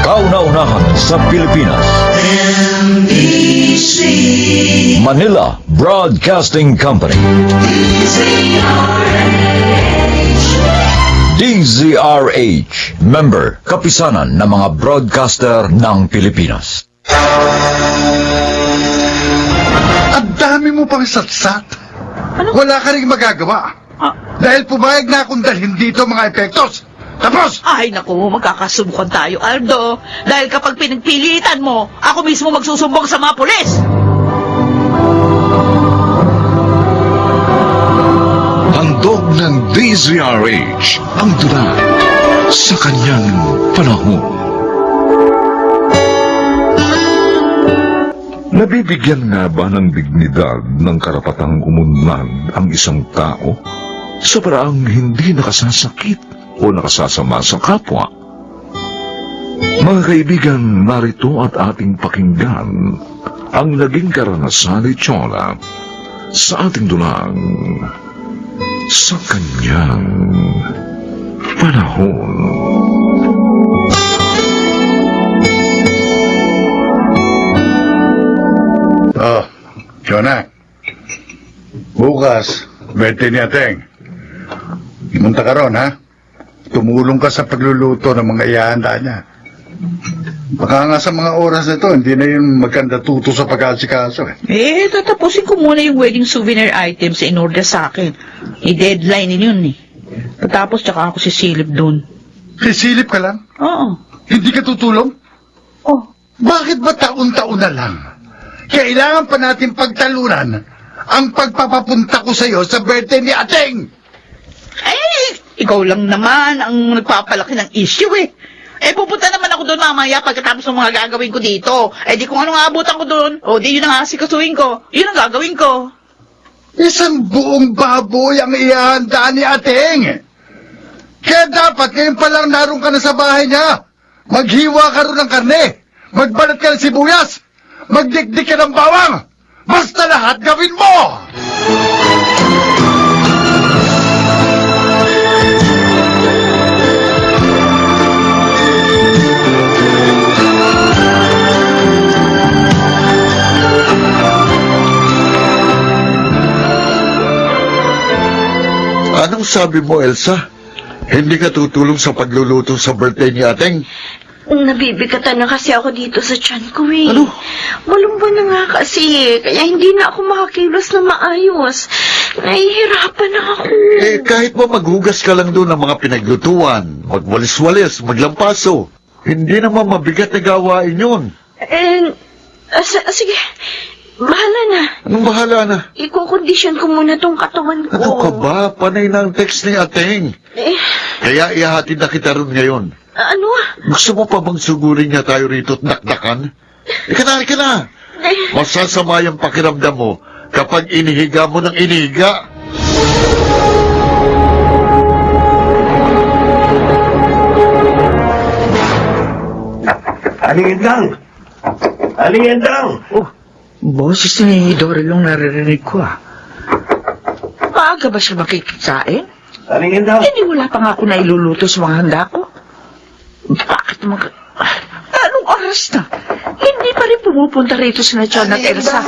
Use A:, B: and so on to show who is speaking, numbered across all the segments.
A: Kauna-unahan sa Pilipinas.
B: NBC
A: Manila Broadcasting Company. DZRH, member, kapisanan ng mga broadcaster ng Pilipinas.
C: Ang dami mo pang satsat. Wala ka rin magagawa. Dahil pumayag na akong dalhin dito mga epektos. Tapos!
D: Ay, naku, magkakasubukan tayo, Aldo. Dahil kapag pinagpilitan mo, ako mismo magsusumbong sa mga pulis.
E: Handog ng DZRH ang tula sa kanyang panahon. Nabibigyan nga ba ng dignidad ng karapatang umunlad ang isang tao sa paraang hindi nakasasakit o nakasasama sa kapwa? Mga kaibigan, narito at ating pakinggan ang naging karanasan ni Chola sa ating dulang sa kanyang panahon.
C: Oh, Jonah. Bukas, birthday ni Ateng. Munta ka ron, ha? Tumulong ka sa pagluluto ng mga ihahanda niya. Baka nga sa mga oras na ito, hindi na yun maganda tuto sa pag-asikaso, eh.
D: Tatapusin ko muna yung wedding souvenir items sa in-order sa akin. I-deadline yun eh. Patapos tsaka ako sisilip dun.
C: Sisilip ka lang?
D: Oo.
C: Hindi ka tutulong?
D: Oh.
C: Bakit ba taon-taon na lang? Kailangan pa natin pagtalunan ang pagpapapunta ko sa'yo sa birthday ni Ateng!
D: Eh, ikaw lang naman ang nagpapalaki ng issue eh. Pupunta naman ako doon mamaya pagkatapos ng mga gagawin ko dito. Di kung anong aabutan ko doon, di yun ang asikasuhin ko. Yun ang gagawin ko.
C: Isang buong baboy ang ihahanda ni Ateng! Kaya dapat ngayon pa lang naroon ka na sa bahay niya. Maghiwa ka rin ng karne. Magbalat ka ng sibuyas. Magdikdik ka ng bawang. Basta lahat gawin mo!
F: Anong sabi mo, Elsa? Hindi ka tutulong sa pagluluto sa birthday ni Ateng?
G: Nabibigatan na kasi ako dito sa tiyan ko eh.
F: Ano?
G: Malumba na nga kasi eh. Kaya hindi na ako makakilos na maayos. Nahihirapan na ako.
F: Kahit mo maghugas ka lang doon ng mga pinaglutuan, magwalis-walis, maglampaso, hindi naman mabigat na gawain yun.
G: Sige. Bahala na.
F: Anong bahala na?
G: Ikukondisyon ko muna tong katawan ko.
F: Ano ka ba? Panay na ang text ni Ateng. Kaya ihahatid na kita ron ngayon.
G: Ano?
F: Gusto mo pa bang sugurin niya tayo rito at dakdakan? Ika na. Masasama yung pakiramdam mo kapag inihiga mo ng inihiga.
H: Aling Endang!
D: Oh, boses ni Dory yung naririnig ko ah. Maaga ba siya makikitsain?
H: Aling Endang!
D: Hindi wala pa nga ako na iluluto sa mga handa ko. Bakit naman anong oras na? Hindi pa rin pumupunta rito si Nachan at Elsa.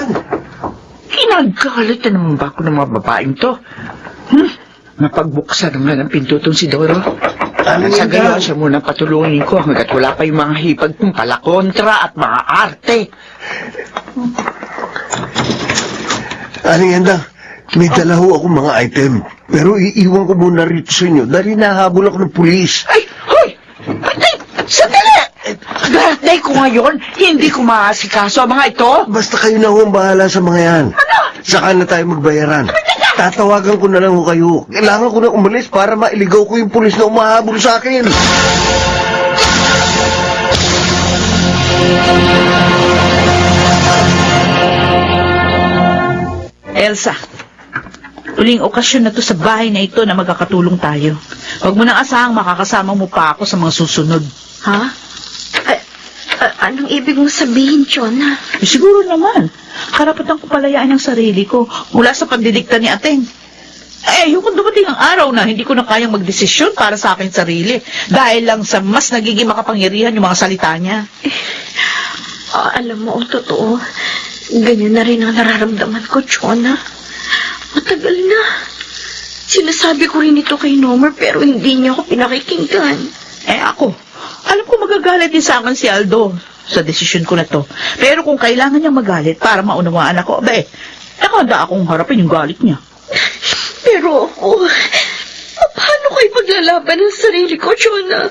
D: Kinagalit na naman ba ako ng mga babaeng to? Napagbuksan naman ang pinto tong si Doro. Sa gaya siya muna patulungin ko hanggat wala pa yung mga hipag kong palakontra at mga arte.
H: Aling Endang, may dala ho ako mga item. Pero iiwan ko muna rito sa inyo dahil nahabol ako ng pulis.
D: Ay, hoy! Sandali! Birthday ko ngayon, hindi ko maasikaso ang mga ito.
H: Basta kayo na ho ang bahala sa mga yan.
D: Ano?
H: Saka na tayo magbayaran. Tatawagan ko na lang ho kayo. Kailangan ko na umalis para mailigaw ko yung pulis na umahabol sa akin.
D: Elsa, uling okasyon na to sa bahay na ito na magkakatulong tayo. Huwag mo nang asahang makakasama mo pa ako sa mga susunod.
G: Ha? Anong ibig mong sabihin, Chona?
D: Siguro naman, karapatan ko palayaan ang sarili ko mula sa pandidikta ni Ateng. Yung kung dumating ang araw na hindi ko na kayang magdesisyon para sa aking sarili dahil lang sa mas nagiging makapangyarihan yung mga salita niya.
G: Alam mo, totoo. Ganyan na rin ang nararamdaman ko, Chona. Matagal na. Sinasabi ko rin ito kay Nomer pero hindi niya ako pinakikinggan.
D: Ako, alam ko magagalit din sa akin si Aldo sa desisyon ko na to. Pero kung kailangan niyang magalit para maunawaan ako, nakahanda akong harapin yung galit niya.
G: Pero ako, paano ko ipaglalaban ang sarili ko, Chona?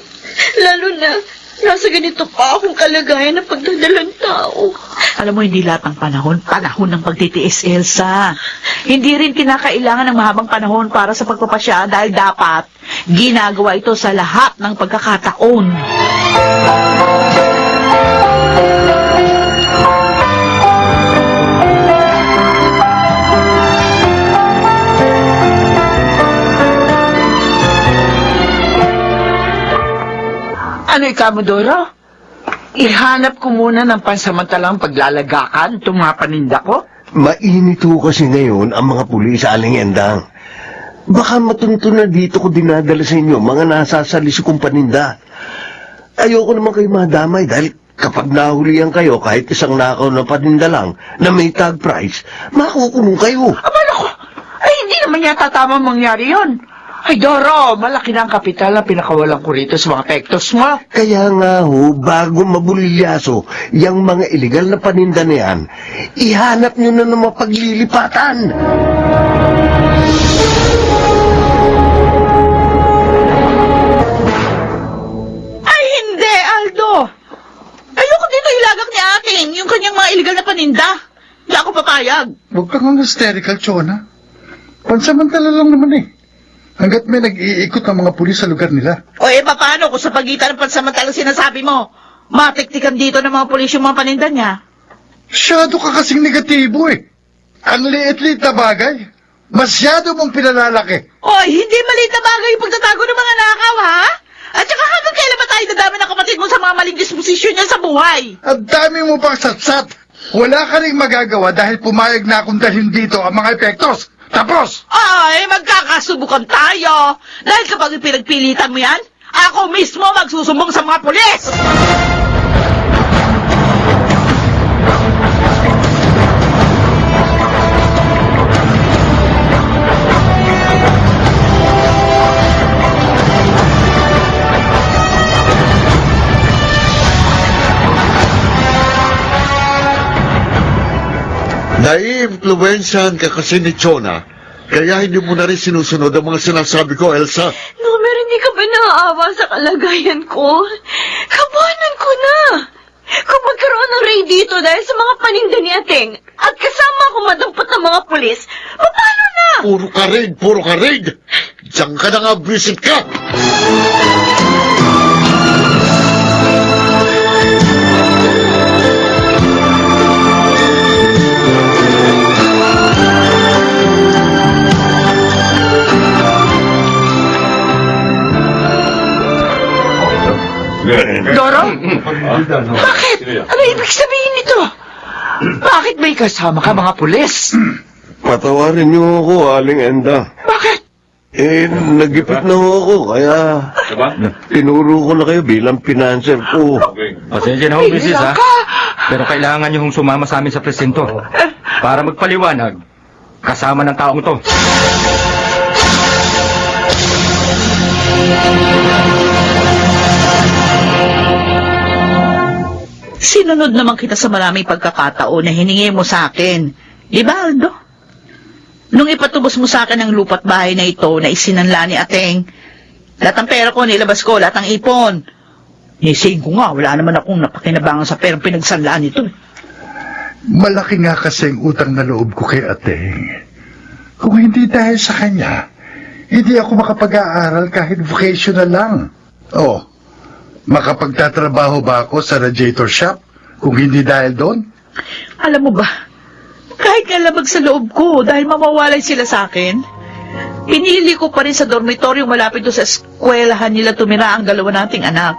G: Lalo na, nasa ganito pa akong kalagayan ng pagdadalang tao.
D: Alam mo, hindi lahat ng panahon ng pagtitiis, Elsa. Hindi rin kinakailangan ng mahabang panahon para sa pagpapasya dahil dapat ginagawa ito sa lahat ng pagkakataon.
B: Ano ikaw, Doro? Ihanap ko muna ng pansamantalang paglalagakan itong mga paninda ko.
H: Mainit ho kasi ngayon ang mga pulis, Aling Endang. Baka matunto na dito ko dinadala sa inyo, mga nasasalisi kong paninda. Ayoko naman kayo madamay dahil kapag nahulihan kayo kahit isang nakaw na paninda lang na may tag price, makukulong kayo.
B: Abala ko, hindi naman yata tama mangyari yon. Ay, Doro, malaki na ang kapital na pinakawalan ko rito sa mga pektos mo.
H: Kaya nga ho, bago mabulilyaso, yung mga illegal na paninda na yan, ihanap nyo na ng mapaglilipatan.
D: Ay, hindi, Aldo! Ayoko dito ilagak ni ating yung kanyang mga illegal na paninda. Hindi ako papayag.
C: Huwag kang hysterical, Chona. Pansamantala lang naman eh. Hanggat may nag-iikot ng mga pulis sa lugar nila.
D: Paano kung sa pagitan ng pansamantalang sinasabi mo, matiktikan dito ng mga pulis yung mga paninda niya?
C: Masyado ka kasing negatibo eh. Ang liit-liit na bagay. Masyado mong pinalalaki.
D: Hindi maliit na bagay yung pagtatago ng mga nakaw, ha? At saka hanggang kailan ba tayo dadami ng kapatid mo sa mga maling disposisyon niya sa buhay?
C: Ang dami mo pang satsat. Wala ka rin magagawa dahil pumayag na akong dalhin dito ang mga epektos. Tapos!
D: Magkakasubukan tayo. Dahil kapag pinagpilitan mo yan, ako mismo magsusumbong sa mga pulis!
F: Nai-influensyahan ka kasi ni Chona, kaya hindi mo na rin sinusunod ang mga sinasabi ko, Elsa.
G: Nomer, hindi ka ba naaawa sa kalagayan ko? Kabanan ko na. Kung magkaroon ng raid dito dahil sa mga paninda ni Ateng at kasama ako madampot ng mga pulis, paano na?
F: Puro ka raid! Diyan ka na nga, visit ka!
B: Doro? Bakit? Ano ibig sabihin nito? Bakit may kasama ka mga pulis?
H: Patawarin niyo ako, Aling Enda.
B: Bakit?
H: Nagipit na ho ako, kaya tinuro ko na kayo bilang pinanser ko.
I: Pasensya na ho, Mrs. ha?
B: Ilang ka?
I: Pero kailangan niyo hong sumama sa amin sa presinto para magpaliwanag kasama ng taong to.
D: Sinunod naman kita sa maraming pagkakataon na hiningi mo sa akin. Di ba, Aldo? Nung ipatubos mo sa akin ang lupa't bahay na ito na isinanla ni Ateng, lahat ng pera ko nilabas ko, lahat ng ipon. Nising ko nga, wala naman akong napakinabangan sa perang pinagsanlaan nito.
C: Malaki nga kasi ang utang na loob ko kay Ateng. Kung hindi dahil sa kanya, hindi ako makapag-aaral kahit vocational lang. Makapagtatrabaho ba ako sa radiator shop kung hindi dahil doon?
D: Alam mo ba, kahit kalabag sa loob ko dahil mawawalay sila sa akin, pinili ko pa rin sa dormitoryong malapit doon sa eskwelahan nila tumira ang dalawa nating anak.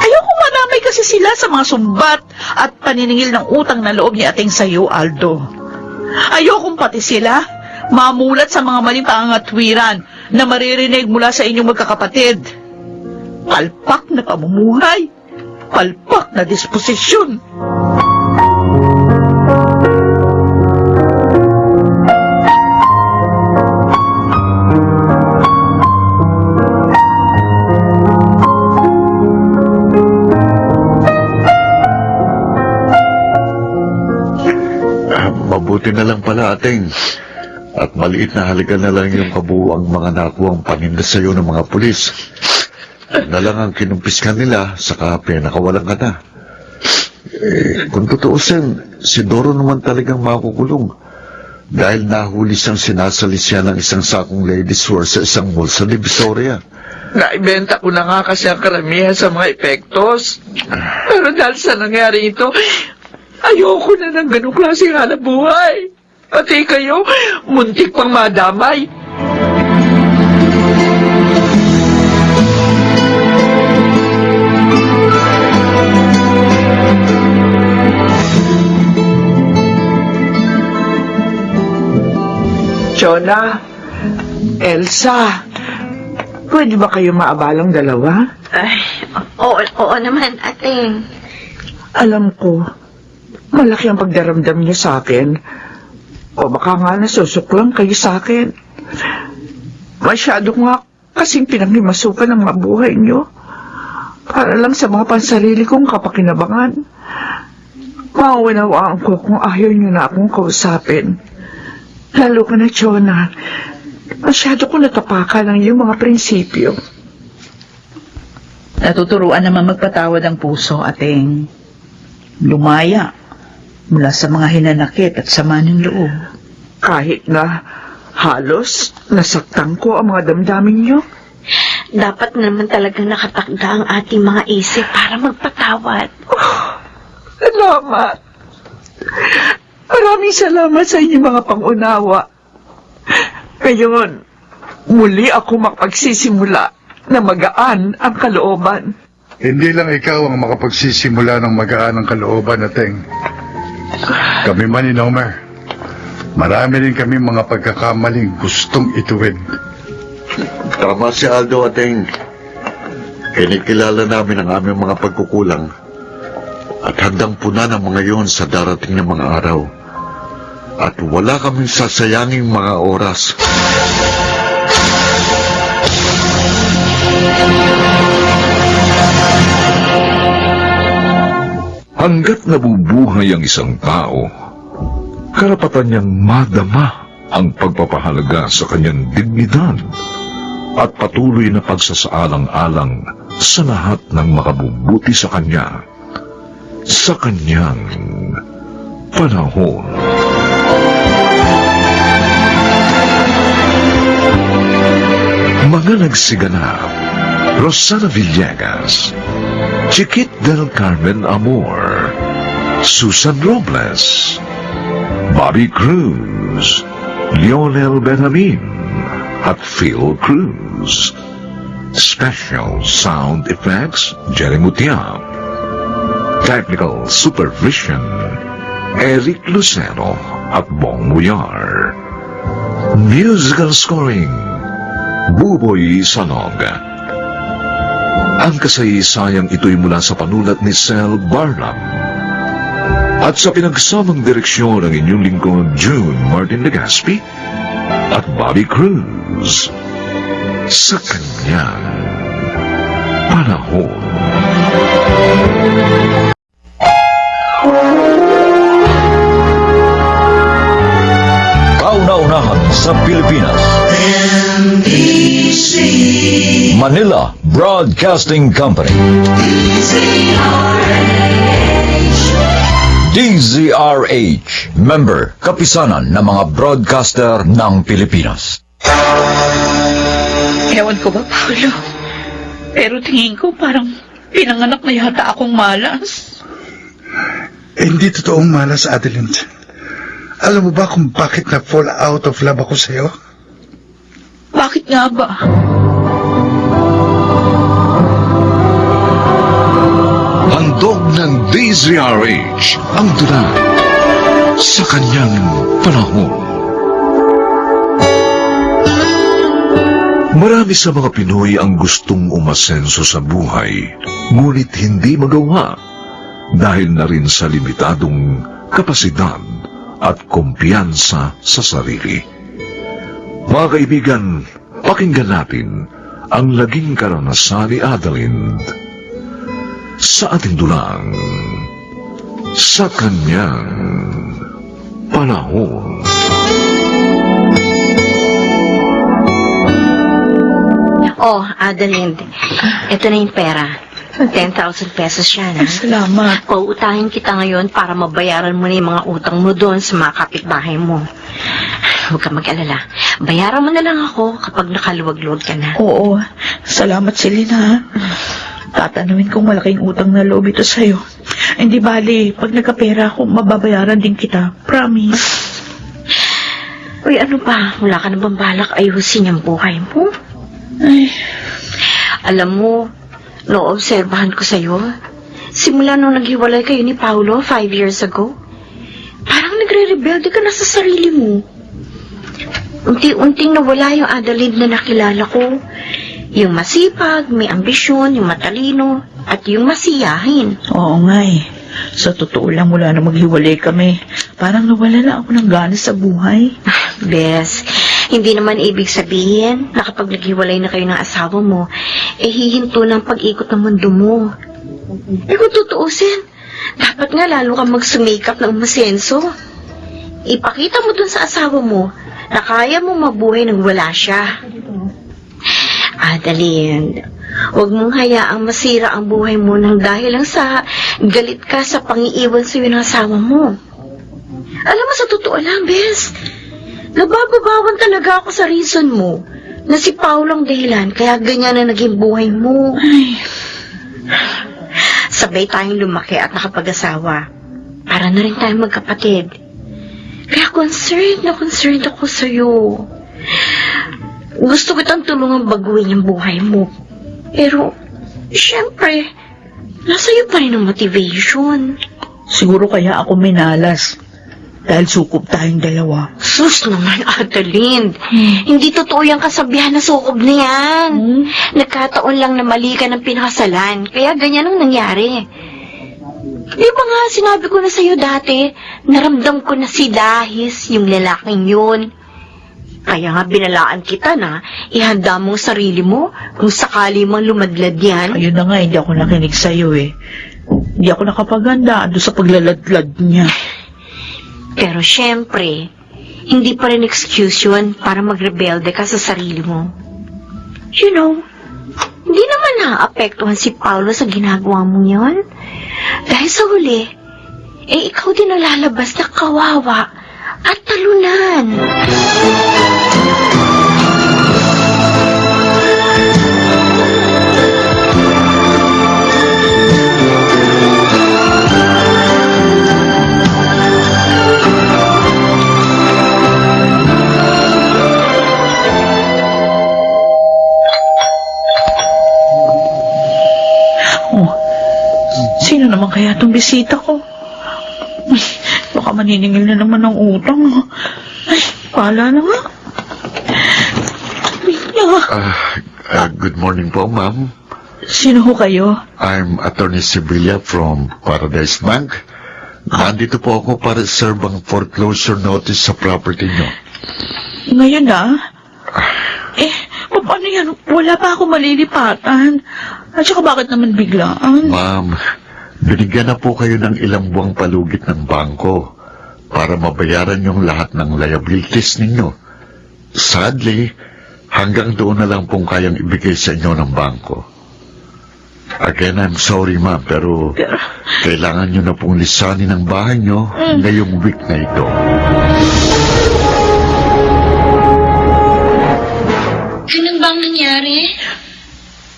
D: Ayoko madamay kasi sila sa mga sumbat at paniningil ng utang na loob ni Ateng sa'yo, Aldo. Ayokong pati sila mamulat sa mga maling pangangatwiran na maririnig mula sa inyong magkakapatid. Palpak na pamumuhay, palpak na disposisyon.
F: Mabuti na lang pala, ating. At maliit na halaga na lang yung kabuuang mga nakuwang paninda sa'yo ng mga pulis. Na lang ang kinumpiskan nila, saka pinakawalan ka na. Kung tutuusin, si Doro naman talagang makukulong. Dahil nahuli siyang sinasalisya ng isang sakong ladies' wear sa isang mall sa Divisoria.
B: Naibenta ko na nga kasi ang karamihan sa mga epektos. Pero dahil sa nangyari ito, ayoko na ng ganong klaseng hanap buhay. Pati kayo, muntik pang madamay. Jonah, Elsa, pwede ba kayo maabalang dalawa?
G: Ay, oo naman, ating.
B: Alam ko, malaki ang pagdaramdam niyo sa akin. O baka nga nasusuklang kayo sa akin. Masyado nga kasing pinanghimasukan ang mga buhay niyo. Para lang sa mga pansarili kong kapakinabangan. Mauunawaan ko kung ayaw niyo na akong kausapin. Lalo ka na, Jonah. Masyado ko natapakan ang iyong mga prinsipyo.
D: Natuturuan naman magpatawad ang puso, ating. Lumaya mula sa mga hinanakit at sama ng loob.
B: Kahit na halos nasaktan ko ang mga damdamin niyo.
G: Dapat naman talagang nakatakda ang ating mga isip para magpatawad.
B: Salamat. Maraming salamat sa inyong mga pangunawa. Ngayon, muli ako makapagsisimula na magaan ang kalooban.
C: Hindi lang ikaw ang makapagsisimula ng magaan ang kalooban, Ateng. Kami man ni Nomer. Marami rin kami mga pagkakamaling gustong ituwid.
F: Tama si Aldo, ating. Kinikilala namin ang aming mga pagkukulang. At handang puna ng mga yon sa darating na mga araw. At wala kaming sasayanging mga oras.
E: Hanggat nabubuhay ang isang tao, karapatan niyang madama ang pagpapahalaga sa kanyang dignidad at patuloy na pagsasaalang-alang sa lahat ng makabubuti sa kanya sa kanyang panahon. Mga nagsiganap: Rosana Villegas, Chiquit del Carmen Amor, Susan Robles, Bobby Cruz, Lionel Benjamin, at Phil Cruz. Special Sound Effects, Jerry Mutiap. Technical Supervision, Eric Lucero at Bong Muyar. Musical Scoring, Buboy Sanog. Ang kasaysayang ito'y mula sa panulat ni Sel Barlam at sa pinagsamang direksyon ng inyong lingkod June Martin Legaspi at Bobby Cruz sa kanyang panahon.
A: Kauna-unahan sa Pilipinas. Manila Broadcasting Company. DZRH, member, kapisanan ng mga broadcaster ng Pilipinas.
D: Ewan ko ba, Paolo? Pero tingin ko parang pinanganak na yata akong malas.
C: Hindi totoong malas, Adeline. Alam mo ba kung bakit na-fall out of love ako sa'yo?
D: Bakit nga ba?
E: Handog ng DZRH ang tula sa kanyang panahon. Marami sa mga Pinoy ang gustong umasenso sa buhay, ngunit hindi magawa dahil na rin sa limitadong kapasidad at kumpiyansa sa sarili. Mga kaibigan, pakinggan natin ang naging karanasan ni Adalind sa ating dulang sa kanyang panahon.
G: Oh, Adalind, ito na yung pera. 10,000 pesos yan, ha?
B: Salamat.
G: Pauutahin kita ngayon para mabayaran mo na yung mga utang mo doon sa mga kapitbahay mo. Huwag ka mag-alala. Bayaran mo na lang ako kapag nakaluwag-luwag ka na.
B: Oo, salamat Selena. Ha? Tatanawin kong malaking utang na loob ito sa'yo. Hindi bali, pag nagkapera ako, mababayaran din kita. Promise.
G: Uy, ano ba? Wala ka na bang balak ayusin yung buhay mo?
B: Ay,
G: Alam mo, naobserbahan ko sa'yo. Simula nung naghiwalay kayo ni Paolo 5 years ago, parang nagre-rebelde ka na sa sarili mo. Unti-unting nawala yung Adalind na nakilala ko. Yung masipag, may ambisyon, yung matalino, at yung masiyahin.
B: oo nga eh. Sa totoo lang, mula na maghiwalay kami, parang nawala na ako ng gana sa buhay.
G: Bes, hindi naman ibig sabihin na kapag naghiwalay na kayo ng asawa mo, hihinto ng pag-ikot ng mundo mo. Kung tutuusin, dapat nga lalo kang magsumikap ng umasenso. Ipakita mo dun sa asawa mo na kaya mo mabuhay nang wala siya. Adalind, huwag mong hayaang masira ang buhay mo nang dahil lang sa galit ka sa pangiiwan sa'yo ng asawa mo. Alam mo, sa totoo lang, Bes, nabababawan talaga ako sa reason mo na si Paolo ang dahilan kaya ganyan na naging buhay mo. Sabay tayong lumaki at nakapag-asawa. Para na rin tayong magkapatid. Kaya concerned ako sa'yo. Gusto kitang tulungan baguhin yung buhay mo. Pero, syempre, nasa iyo pa rin ang motivation.
B: Siguro kaya ako minalas. Dahil sukob tayong dalawa.
G: Sus naman, Adalind. Hindi totoo yung kasabihan na sukob na yan. Nagkataon lang na mali ka ng pinakasalan. Kaya ganyan ang nangyari. Di ba nga sinabi ko na sa'yo dati, naramdam ko na si Dahis, yung lalaking yun. Kaya nga binalaan kita na ihanda mong sarili mo kung sakali mang lumadlad yan.
B: Ayun na nga, hindi ako nakinig sa'yo eh. Hindi ako nakapaganda doon sa paglaladlad niya.
G: Pero syempre, hindi pa rin excuse yun para magrebelde ka sa sarili mo. You know, hindi naman naapektuhan si Paolo sa ginagawa mo yun. Dahil sa huli, ikaw din ang lalabas na kawawa at talunan.
B: Sino naman kaya itong bisita ko? Ay, baka maniningil na naman ng utang. Ay, pala na nga.
F: Good morning po, ma'am.
B: Sino ho kayo?
F: I'm Attorney Sevilla from Paradise Bank. Nandito po ako para serve ang foreclosure notice sa property nyo.
B: Ngayon na? Paano yan? Wala pa ako malilipatan. At saka bakit naman biglaan?
F: Ma'am, binigyan na po kayo ng ilang buwang palugit ng bangko para mabayaran yung lahat ng liabilities ninyo. Sadly, hanggang doon na lang pong kayang ibigay sa inyo ng bangko. Again, I'm sorry, ma'am, pero kailangan nyo na pong lisanin ang bahay nyo ngayong week na ito.
G: Ganun ba ang nangyari?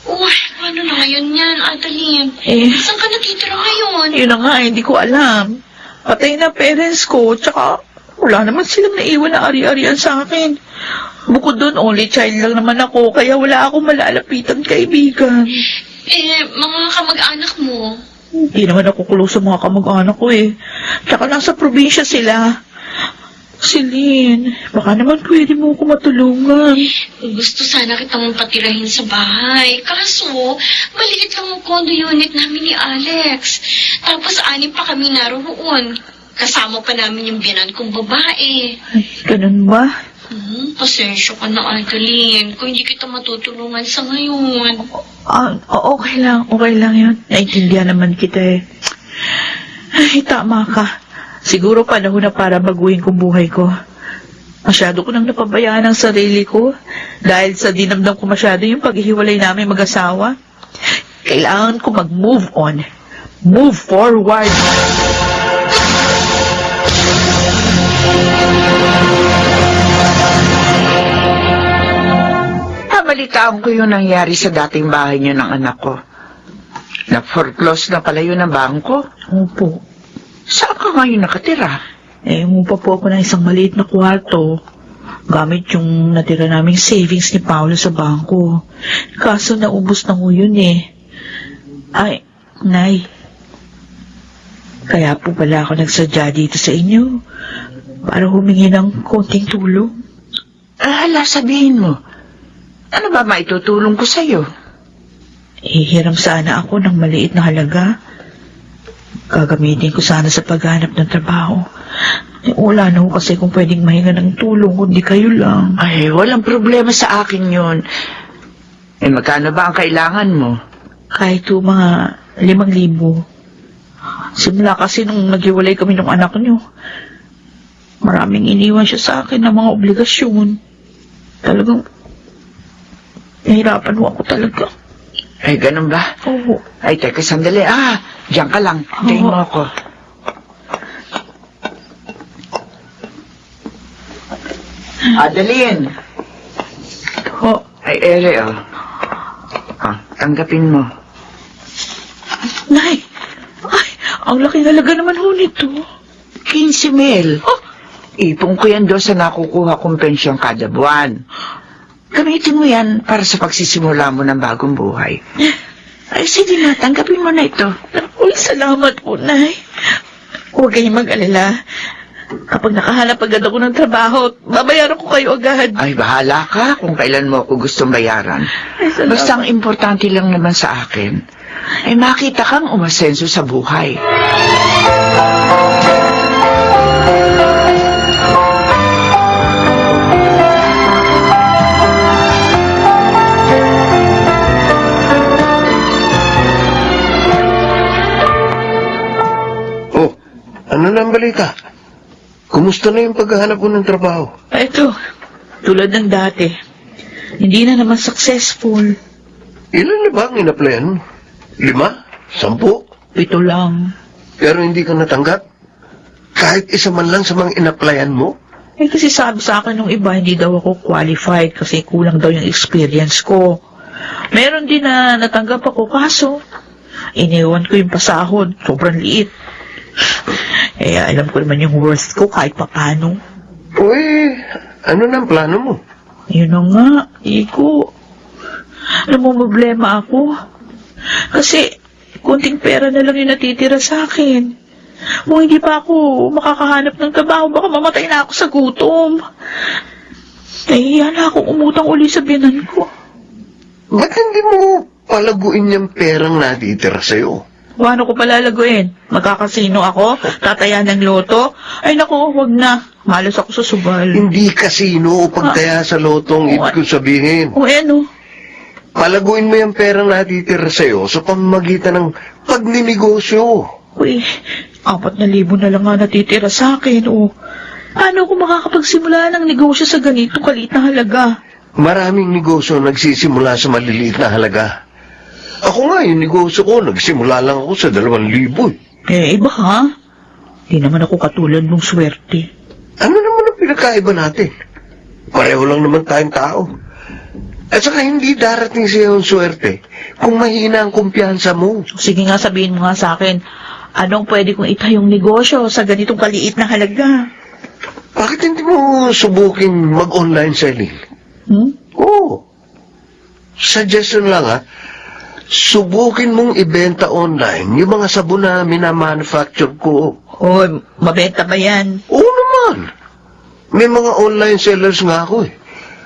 G: Uy, paano na ngayon yan, Adalind? Saan ka natitira ngayon?
B: Yun na nga, hindi ko alam. Patay na parents ko, tsaka wala naman silang naiwan na ari-arian sa akin. Bukod doon, only child lang naman ako, kaya wala akong malalapitan kaibigan.
G: Mga kamag-anak mo?
B: Hindi naman ako close sa mga kamag-anak ko eh. Tsaka nasa probinsya sila.
D: Celine, baka naman pwede mo ako matulungan.
G: Gusto sana kitang patirahin sa bahay. Kaso, maliit lang ang condo unit namin ni Alex. Tapos 6 pa kami naroon. Kasama pa namin yung biyanan kong babae.
D: Ay, ganun ba?
G: Pasensya ka na, Adeline, kung hindi kita matutulungan sa ngayon.
D: Okay lang yun. Naintindihan naman kita eh. Ay, tama ka. Siguro panahon na para baguhin kong buhay ko. Masyado ko nang napabayaan ang sarili ko dahil sa dinamdam ko masyado yung paghihiwalay namin mag-asawa. Kailangan ko mag-move on. Move forward.
B: Nabalitaan ko yung nangyari sa dating bahay niyo ng anak ko. Na-foreclose na pala yun ng bangko.
D: Opo.
B: Saan ka ngayon nakatira?
D: Umupa po ako ng isang maliit na kwarto. Gamit yung natira naming savings ni Paolo sa bangko. Kaso naubos na ho yun eh. Ay, Nay. Kaya po pala ako nagsadya dito sa inyo. Para humingi ng konting tulong.
B: Hala, sabihin mo. Ano ba maitutulong ko sa'yo?
D: Hihiram sana ako ng maliit na halaga. Gagamitin ko sana sa paghanap ng trabaho. Wala na ho kasi kung pwedeng mahinga ng tulong, kundi kayo lang.
B: Ay, walang problema sa akin yun. Magkano ba ang kailangan mo?
D: Kahit ho mga 5,000. Simula kasi nung naghiwalay kami ng anak niyo, maraming iniwan siya sa akin ng mga obligasyon. Talagang nahirapan ho ako talaga.
B: Ay, ganun ba?
D: Oo.
B: Ay, teka, sandali. Diyan ka lang. Hintayin mo ako. Adeline!
D: Ho.
B: Ay, ere, oh. Tanggapin mo.
D: Nay! Ay, ang laking halaga naman ho nito.
B: 15,000. Ipon ko yan doon sa nakukuha kong pensyon kada buwan. Gamitin mo yan para sa pagsisimula mo ng bagong buhay. Ay, sige na, tanggapin mo na ito.
D: Uy, salamat po, Nay. Huwag kayong mag-alala. Kapag nakahanap agad ako ng trabaho, babayaran ko kayo agad.
B: Ay, bahala ka kung kailan mo ako gustong bayaran.
D: Ay, salamat.
B: Basta ang importante lang naman sa akin, ay makita kang umasenso sa buhay.
H: Ano na ang balita? Kumusta na yung paghahanap mo ng trabaho?
D: Ito, tulad ng dati. Hindi na naman successful.
H: Ilan na ba ang inaplayan mo? 5? 10?
D: 7 lang.
H: Pero hindi ka natanggap? Kahit isa man lang sa mga inaplayan mo?
D: Kasi sabi sa akin nung iba, hindi daw ako qualified kasi kulang daw yung experience ko. Meron din na natanggap ako, kaso iniwan ko yung pasahod. Sobrang liit. Alam ko naman yung worth ko kahit papano.
H: Uy, ano na ang plano mo?
D: Yun na nga, Iko. Namumblema ako. Kasi, kunting pera na lang yung natitira sa akin. Kung hindi pa ako makakahanap ng trabaho, baka mamatay na ako sa gutom. Nahihiya na akong umutang uli sa biyanan ko.
H: Ba't hindi mo palaguin yung perang natitira sa'yo?
D: Paano ko palalaguin? Magkakasino ako? Tataya ng loto? Ay naku, wag na. Malas ako sa subal.
H: Hindi kasino o pagtaya sa lotong ibig kong sabihin.
D: O ano?
H: Palaguin mo yung perang natitira sa'yo sa pamamagitan ng pagninegosyo.
D: Uy, 4,000 na lang nga natitira sa akin. O, paano ako makakapagsimula ng negosyo sa ganito kaliit na halaga?
H: Maraming negosyo nagsisimula sa maliliit na halaga. Ako nga, yung negosyo ko, nagsimula lang ako sa 2,000.
D: Iba ha? Di naman ako katulad ng swerte.
H: Ano naman ang pinakaiba natin? Pareho lang naman tayong tao. At saka hindi darating sa iyong swerte kung mahina ang kumpiyansa mo.
D: Sige nga, sabihin mo nga sa akin, anong pwede kong itayong negosyo sa ganitong kaliit na halaga?
H: Bakit hindi mo subukin mag-online selling? Oo. Suggestion lang ha. Subukin mong ibenta online yung mga sabon na minamanufacture ko.
D: O, mabenta ba yan?
H: Oo naman. May mga online sellers nga ako eh.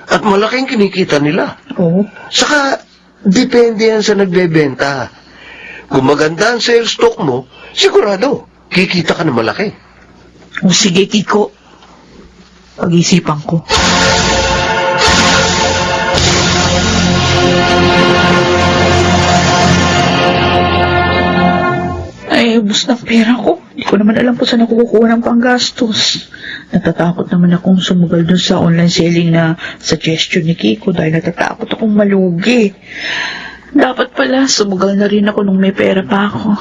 H: At malaking kinikita nila.
B: Oo.
H: Saka, depende yan sa nagbebenta. Kung maganda ang sales stock mo, sigurado, kikita ka na malaki.
D: O sige, Kiko. Pag-isipan ko. Ay, ubus ng pera ko. Hindi ko naman alam kung saan ako kukuha ng panggastos. Natatakot naman akong sumugal dun sa online selling na suggestion ni Kiko dahil natatakot akong malugi. Dapat pala, sumugal na rin ako nung may pera pa ako.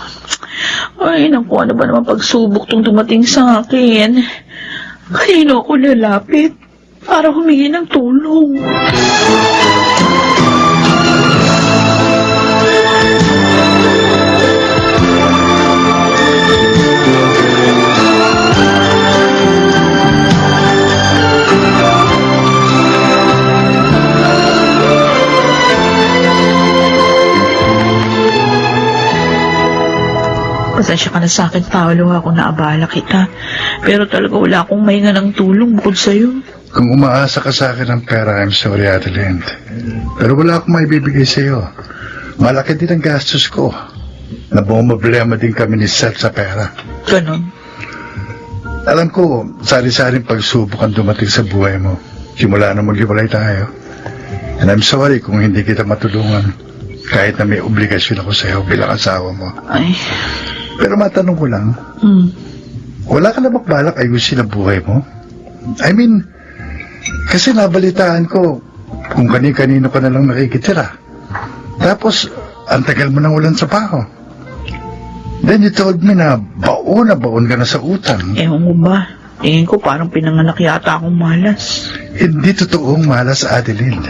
D: Ay, naku, ano ba naman pagsubok tong dumating sa akin? Kanino ako lalapit para humingi ng tulong? Pasensya ka na sa akin, Paolo, ako naabala kita. Pero talaga wala akong mahinga ng tulong bukod sa'yo.
C: Kung umaasa ka sa akin ng pera, I'm sorry, Adeline. Pero wala akong maibibigay sa iyo. Malaki din ang gastos ko. Nabumoblema din kami ni Seth sa pera.
D: Ganon.
C: Alam ko, sari-saring pagsubok ang dumating sa buhay mo. Simula na maghiwalay tayo. And I'm sorry kung hindi kita matulungan. Kahit na may obligasyon ako sa iyo bilang asawa mo.
D: Ay.
C: Pero matanong ko lang, wala ka na balak ayusin ang buhay mo? I mean, kasi nabalitaan ko kung kani-kanino ka na lang nakikitira. Tapos, ang tagal mo nang walang trabaho. Then you told me na baon ka na sa utang.
D: Ewan mo ba? Tingin ko parang pinanganak yata akong malas.
C: Hindi totoong malas, Adeline.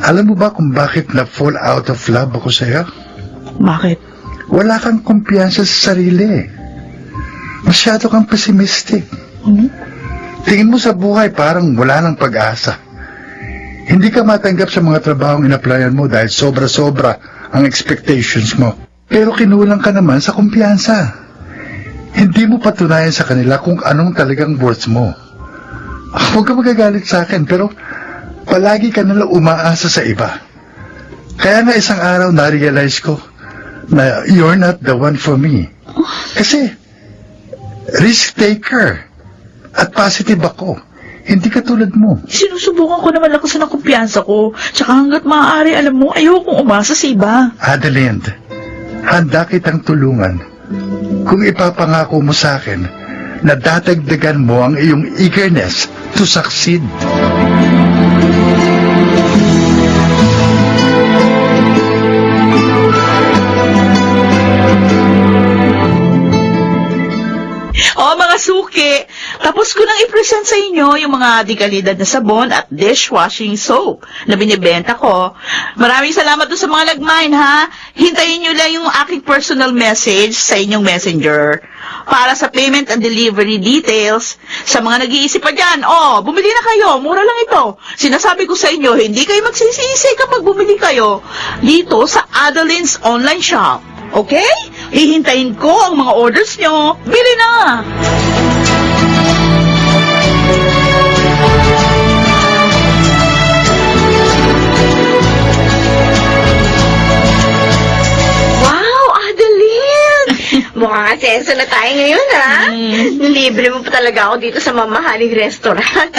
C: Alam mo ba kung bakit na-fall out of love ako sa'yo?
D: Bakit?
C: Wala kang kumpiyansa sa sarili. Masyado kang pessimistic. Tingin mo sa buhay parang wala nang pag-asa. Hindi ka matanggap sa mga trabahong in-applyan mo dahil sobra-sobra ang expectations mo. Pero kinulang ka naman sa kumpiyansa. Hindi mo patunayan sa kanila kung anong talagang worth mo. Huwag ka magagalit sa akin, pero palagi ka nalang umaasa sa iba. Kaya nga isang araw na-realize ko na you're not the one for me. Kasi risk taker at positive ako. Hindi ka tulad mo.
D: Sinusubukan ko naman lakasan ng kumpiyansa ko. Tsaka hanggat maaari, alam mo, ayokong umasa sa iba.
C: Adeline, handa kitang tulungan kung ipapangako mo sa akin na dadagdagan mo ang iyong eagerness to succeed.
D: O mga suki, tapos ko nang i-present sa inyo yung mga dekalidad na sabon at dishwashing soap na binibenta ko. Maraming salamat doon sa mga nag-mine, ha? Hintayin nyo lang yung aking personal message sa inyong messenger. Para sa payment and delivery details, sa mga nag-iisip pa dyan, bumili na kayo, mura lang ito. Sinasabi ko sa inyo, hindi kayo magsisisi kapag bumili kayo dito sa Adeline's online shop. Okay? Hihintayin ko ang mga orders nyo. Bili na!
G: Wow, Adeline! Mukhang asenso na tayo ngayon, ha? Nilibre mo pa talaga ako dito sa mamahaling restaurant.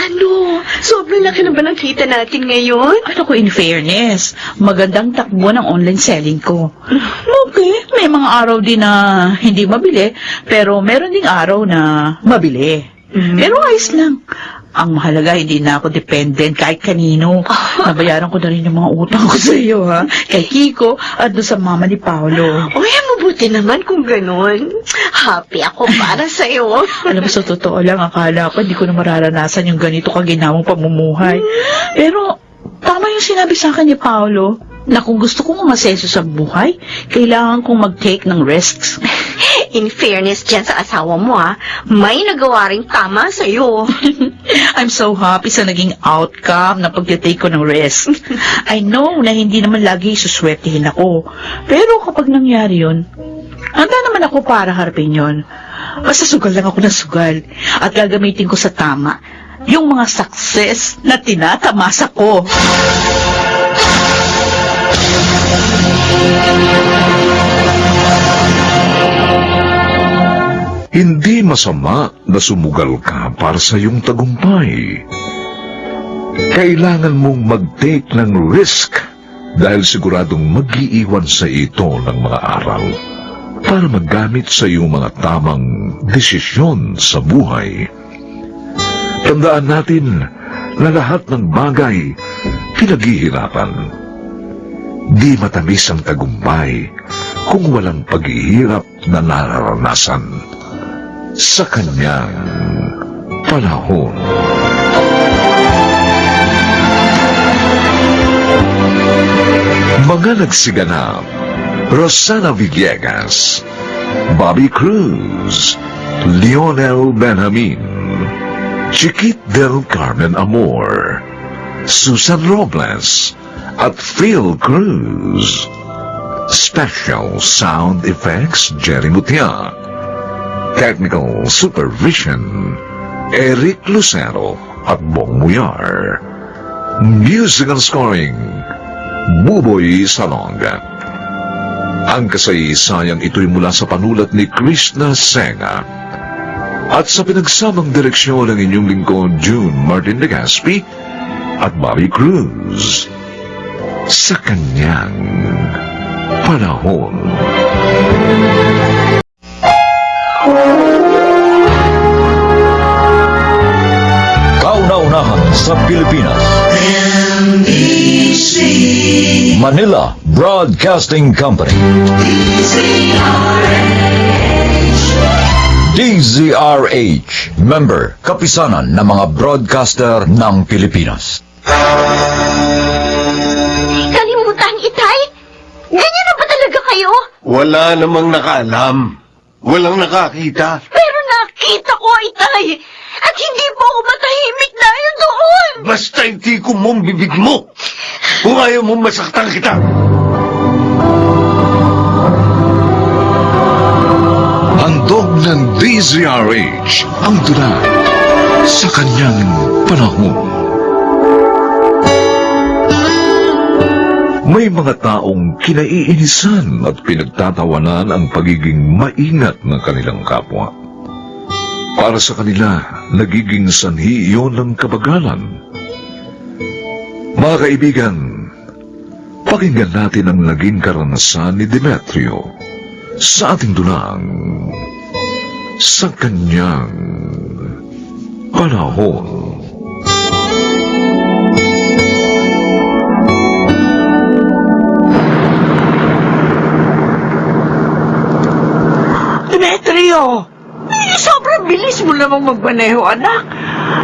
G: Ano? Sobrang laki na ba ng kita natin ngayon?
D: Ano ko, in fairness, magandang takbo ng online selling ko. Okay, may mga araw din na hindi mabili, pero meron ding araw na mabili. Pero ayos lang. Ang mahalaga, hindi na ako dependent kahit kanino. Nabayaran ko na rin yung mga utang ko sa iyo, ha? Kay Kiko at doon sa mama ni Paolo.
G: Uy, mabuti naman kung ganun. Happy ako para sa'yo.
D: Alam mo, sa totoo lang, akala ko hindi ko na mararanasan yung ganito kaginawang pamumuhay. Pero, tama yung sinabi sa akin ni Paolo, na kung gusto kong umasenso sa buhay, kailangan kong mag-take ng risks.
G: In fairness dyan sa asawa mo, may nagawa ring tama sa'yo.
D: I'm so happy sa naging outcome na pag-take ko ng risk. I know na hindi naman lagi suswertihin ako. Pero kapag nangyari yun, handa naman ako para harapin yun. Basta sugal lang ako ng sugal. At gagamitin ko sa tama yung mga success na tinatamasa ko.
E: Hindi masama na sumugal ka para sa iyong tagumpay. Kailangan mong mag-take ng risk dahil siguradong mag-iiwan sa ito ng mga aral para maggamit sa iyong mga tamang desisyon sa buhay. Tandaan natin na lahat ng bagay pinaghihirapan. Di matamis ang tagumpay kung walang paghihirap na nararanasan sa kanyang panahon. Mga nagsiganap: Rosana Villegas, Bobby Cruz, Lionel Benjamin, Chiquit del Carmen Amor, Susan Robles, at Phil Cruz. Special Sound Effects, Jerry Mutia. Technical Supervision, Eric Lucero at Bong Muyar. Music and Scoring, Buboy Salonga. Ang kasaysayang ito'y mula sa panulat ni Krishna Senga at sa pinagsamang direksyon ng inyong lingkod June Martin Legaspi at Bobby Cruz sa kanyang panahon.
A: Kauna-unahan sa Pilipinas. Manila Broadcasting Company. DZRH. Member, kapisanan ng mga broadcaster ng Pilipinas.
G: Kalimutan, Itay? Ganyan na ba talaga kayo?
H: Wala namang nakaalam. Walang nakakita.
G: Pero nakita ko, Itay. At hindi po ako matahimik dahil doon.
H: Basta itikom mo ang bibig mo. Kung ayaw mo masaktan kita.
E: Handog ng DZRH ang tula sa kanyang panahon. May mga taong kinaiinisan at pinagtatawanan ang pagiging maingat ng kanilang kapwa. Para sa kanila, nagiging sanhi iyon ng kabagalan. Mga kaibigan, pakinggan natin ang naging karanasan ni Demetrio sa ating dulang sa kanyang panahon.
B: Demetrio! Sobrang bilis mo namang magmaneho, anak.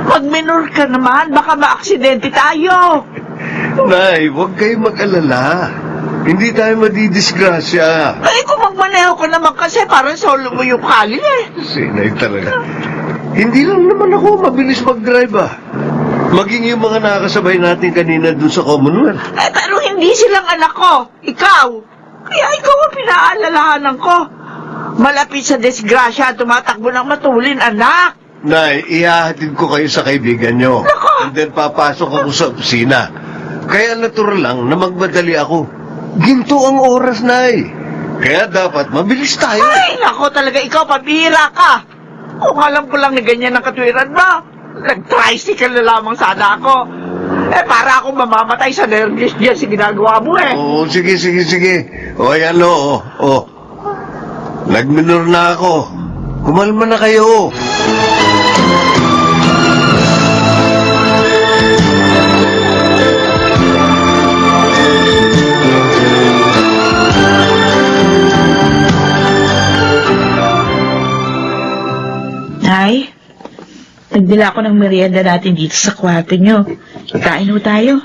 B: Mag-minor ka naman, baka maaksidente tayo.
H: Nay, huwag kayo mag-alala. Hindi tayo madidisgrasya.
B: Ay, kung magmaneho ka naman kasi, parang solo mo yung kali eh.
H: Sinay talaga. Hindi lang naman ako mabilis mag-drive ah. Maging yung mga nakakasabay natin kanina dun sa Commonwealth.
B: Eh, pero hindi silang anak ko. Ikaw. Kaya ikaw ang pinaalalahanan ko. Malapit sa disgrasya, tumatakbo ng matulin, anak.
H: Nay, ihahatid ko kayo sa kaibigan nyo.
B: Nako!
H: And then papasok ako sa opisina. Kaya natural lang na magmadali ako. Ginto ang oras, Nay. Kaya dapat mabilis tayo.
B: Ay, nako talaga, ikaw, pabihira ka. Kung alam ko lang na ganyan ang katwiran mo, nag-tricycle na lamang sana ako. Eh, para akong mamamatay sa nervous dyan sa ginagawa mo eh.
H: Oo, sige. O, ayan o. Nagminor na ako. Kumalma na kayo.
D: Nay, nagdala ko ng merienda natin dito sa kwarto nyo. Kain ho tayo.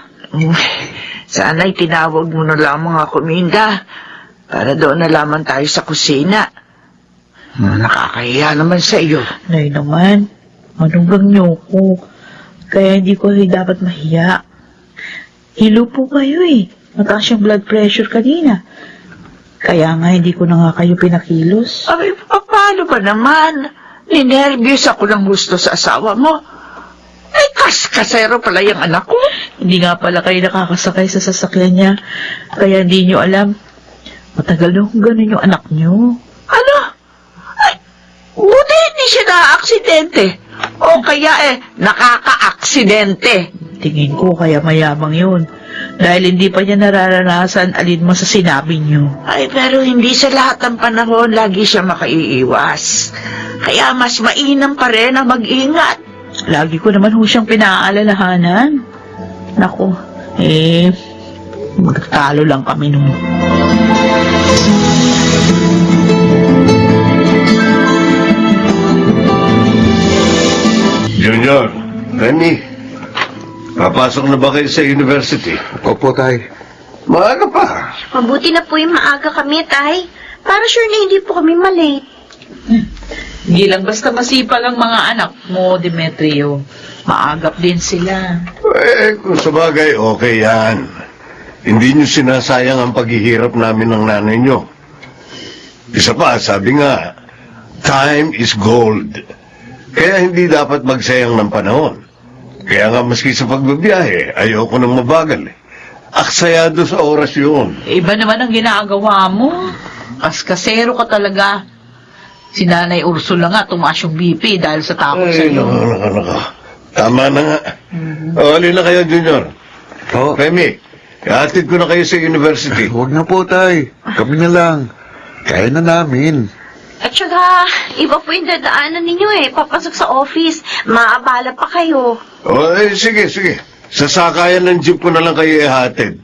B: Sana'y tinawag mo na lamang ako, Minda. Para doon na lamang tayo sa kusina. Nakakahiya naman sa iyo.
D: Nay naman, manugang niyo ko. Kaya hindi ko rin dapat mahiya. Hilo po kayo eh. Mataas yung blood pressure kanina. Kaya nga hindi ko na nga kayo pinakilos.
B: Ay, paano ba naman? Ninervyos ako ng gusto sa asawa mo. Ay, kasero pala yung anak ko.
D: Hindi nga pala kayo nakakasakay sa sasakyan niya. Kaya hindi niyo alam. Matagal na kung ganun yung anak niyo.
B: Ano? Ay, buti hindi siya na-aksidente. O kaya nakaka-aksidente.
D: Tingin ko kaya mayabang yun. Dahil hindi pa niya nararanasan alin mo sa sinabi niyo.
B: Ay, pero hindi sa lahat ng panahon lagi siya makaiiwas. Kaya mas mainam pa rin ang mag-ingat.
D: Lagi ko naman ho siyang pinaalalahanan. Naku, magtalo lang kami nun.
H: Junior, Remy, papasok na ba kayo sa university?
F: Opo, tay.
H: Maaga pa.
G: Mabuti na po yung maaga kami, Tay. Para sure na hindi po kami malate.
D: Hindi lang basta masipag ang mga anak mo, Demetrio. Maagap din sila.
H: Kung sabagay, okay yan. Hindi nyo sinasayang ang paghihirap namin ng nanay nyo. Isa pa, sabi nga, time is gold. Kaya hindi dapat magsayang ng panahon. Kaya nga maski sa pagbabiyahe, ayoko nang mabagal. Aksayado sa oras yun.
D: Iba naman ang ginagawa mo. Kaskasero ka talaga. Si Nanay Ursula nga, tumaas yung BP dahil sa takot sa'yo.
H: Naka. Tama na nga. O, alin na kayo, Junior.
F: Oh,
H: Remy, ihatid ko na kayo sa university.
F: huwag na po, tay. Kami na lang. Kaya na namin.
G: At saka, iba po yung dadaanan ninyo papasok sa office. Maabala pa kayo.
H: O, sige. Sasakayan ng jeep ko na lang kayo ihatid.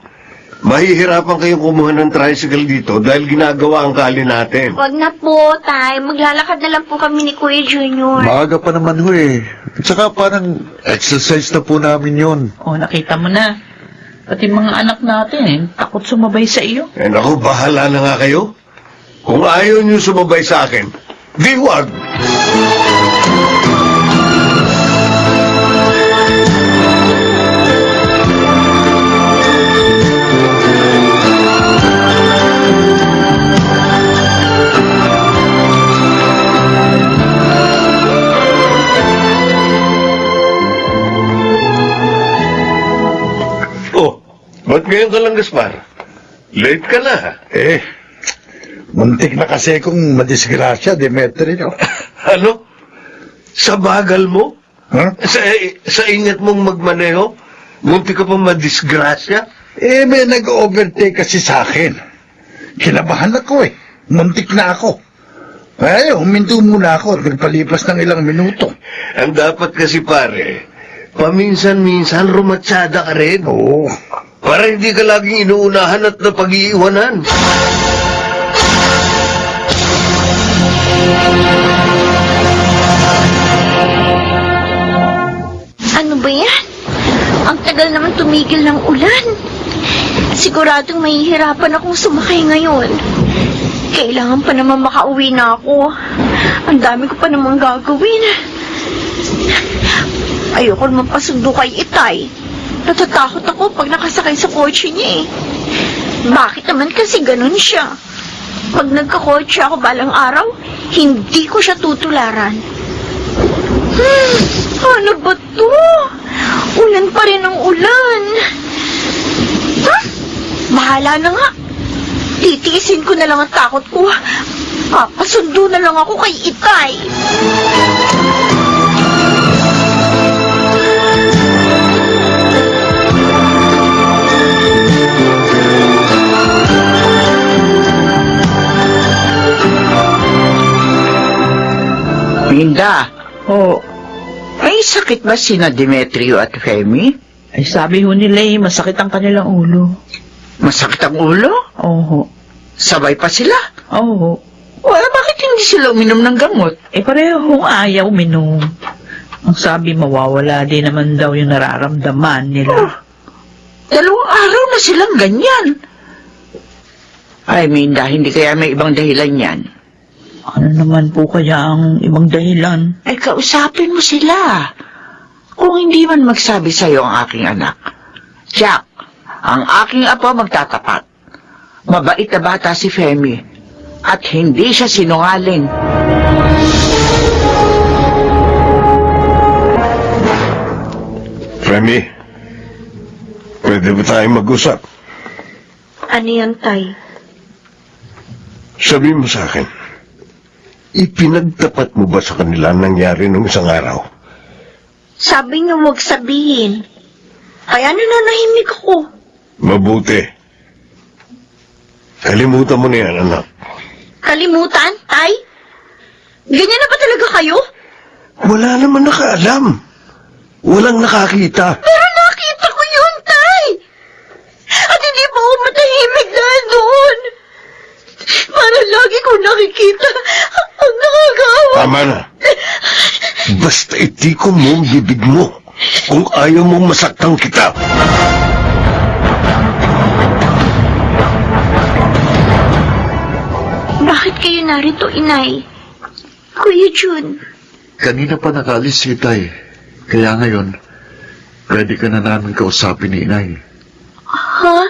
H: Mahihirapan kayong kumuha ng tricycle dito dahil ginagawa ang kali natin.
G: Wag na po, Tay. Maglalakad na lang po kami ni Kuya Junior.
F: Maaga pa naman ho eh. At saka parang exercise na po namin yun.
D: O, nakita mo na. Pati mga anak natin, takot sumabay sa iyo.
H: Naku, bahala na nga kayo. Kung ayaw nyo sumabay sa akin, di wag. Ba't ngayon ka lang, Gaspar? Late ka na.
C: Muntik na kasi kung madisgrasya, Demetrio.
H: Ano? Sa bagal mo?
C: Huh?
H: Sa ingat mong magmaneho? Muntik ka pa madisgrasya?
C: May nag-overtake kasi sa akin. Kinabahan ako Muntik na ako. Ay, huminto muna ako at nagpalipas ng ilang minuto.
H: Ang dapat kasi pare, paminsan-minsan rumatsada ka rin.
C: Oo.
H: Para hindi ka laging inuunahan at napag-iiwanan.
G: Ano ba yan? Ang tagal naman tumigil ng ulan. Siguradong mahihirapan akong sumakay ngayon. Kailangan pa naman makauwi na ako. Ang dami ko pa naman gagawin. Ayoko naman pasundo kay Itay. Natatakot ako pag nakasakay sa kotse niya Bakit naman kasi ganun siya? Pag nagkakotse ako balang araw, hindi ko siya tutularan. Ano ba to? Ulan pa rin ang ulan. Bahala na nga. Titiisin ko na lang ang takot ko. Papasundo na lang ako kay Itay.
B: Minda,
D: O,
B: may sakit ba sina Demetrio at Femi?
D: ay sabi ho nila masakit ang kanilang ulo.
B: Masakit ang ulo?
D: Oo.
B: Sabay pa sila?
D: Oo.
B: Wala, bakit hindi sila uminom ng gamot?
D: Pareho ayaw minom. Ang sabi, mawawala din naman daw yung nararamdaman nila.
B: 2 araw na silang ganyan. Ay, Minda, hindi kaya may ibang dahilan yan.
D: Ano naman po kaya ang ibang dahilan?
B: Ay, kausapin mo sila. Kung hindi man magsabi sa'yo ang aking anak. Jack, ang aking apo magtatapat. Mabait na bata si Femi. At hindi siya sinungaling.
H: Femi, pwede ba tayong mag-usap?
G: Ano yan, Tay?
H: Sabi mo sa akin, ipinagtapat mo ba sa kanila ang nangyari nung isang araw?
G: Sabi niyo huwag sabihin. Kaya nananahimik ako.
H: Mabuti. Kalimutan mo na yan, anak.
G: Kalimutan, Tay? Ganyan na ba talaga kayo?
H: Wala naman nakaalam. Walang nakakita.
G: Pero nakita ko yun, Tay! At hindi pa ako matahimik dahil doon. Para lagi ko nakikita ang nakakaawa.
H: Tama na. Basta itiko mo ang bibig mo kung ayaw mong masaktan kita.
G: Bakit kayo narito, Inay? Kuya Jun,
F: Kanina pa nakalis si Itay. Kaya ngayon, pwede ka na namin kausapin ni Inay.
G: ha?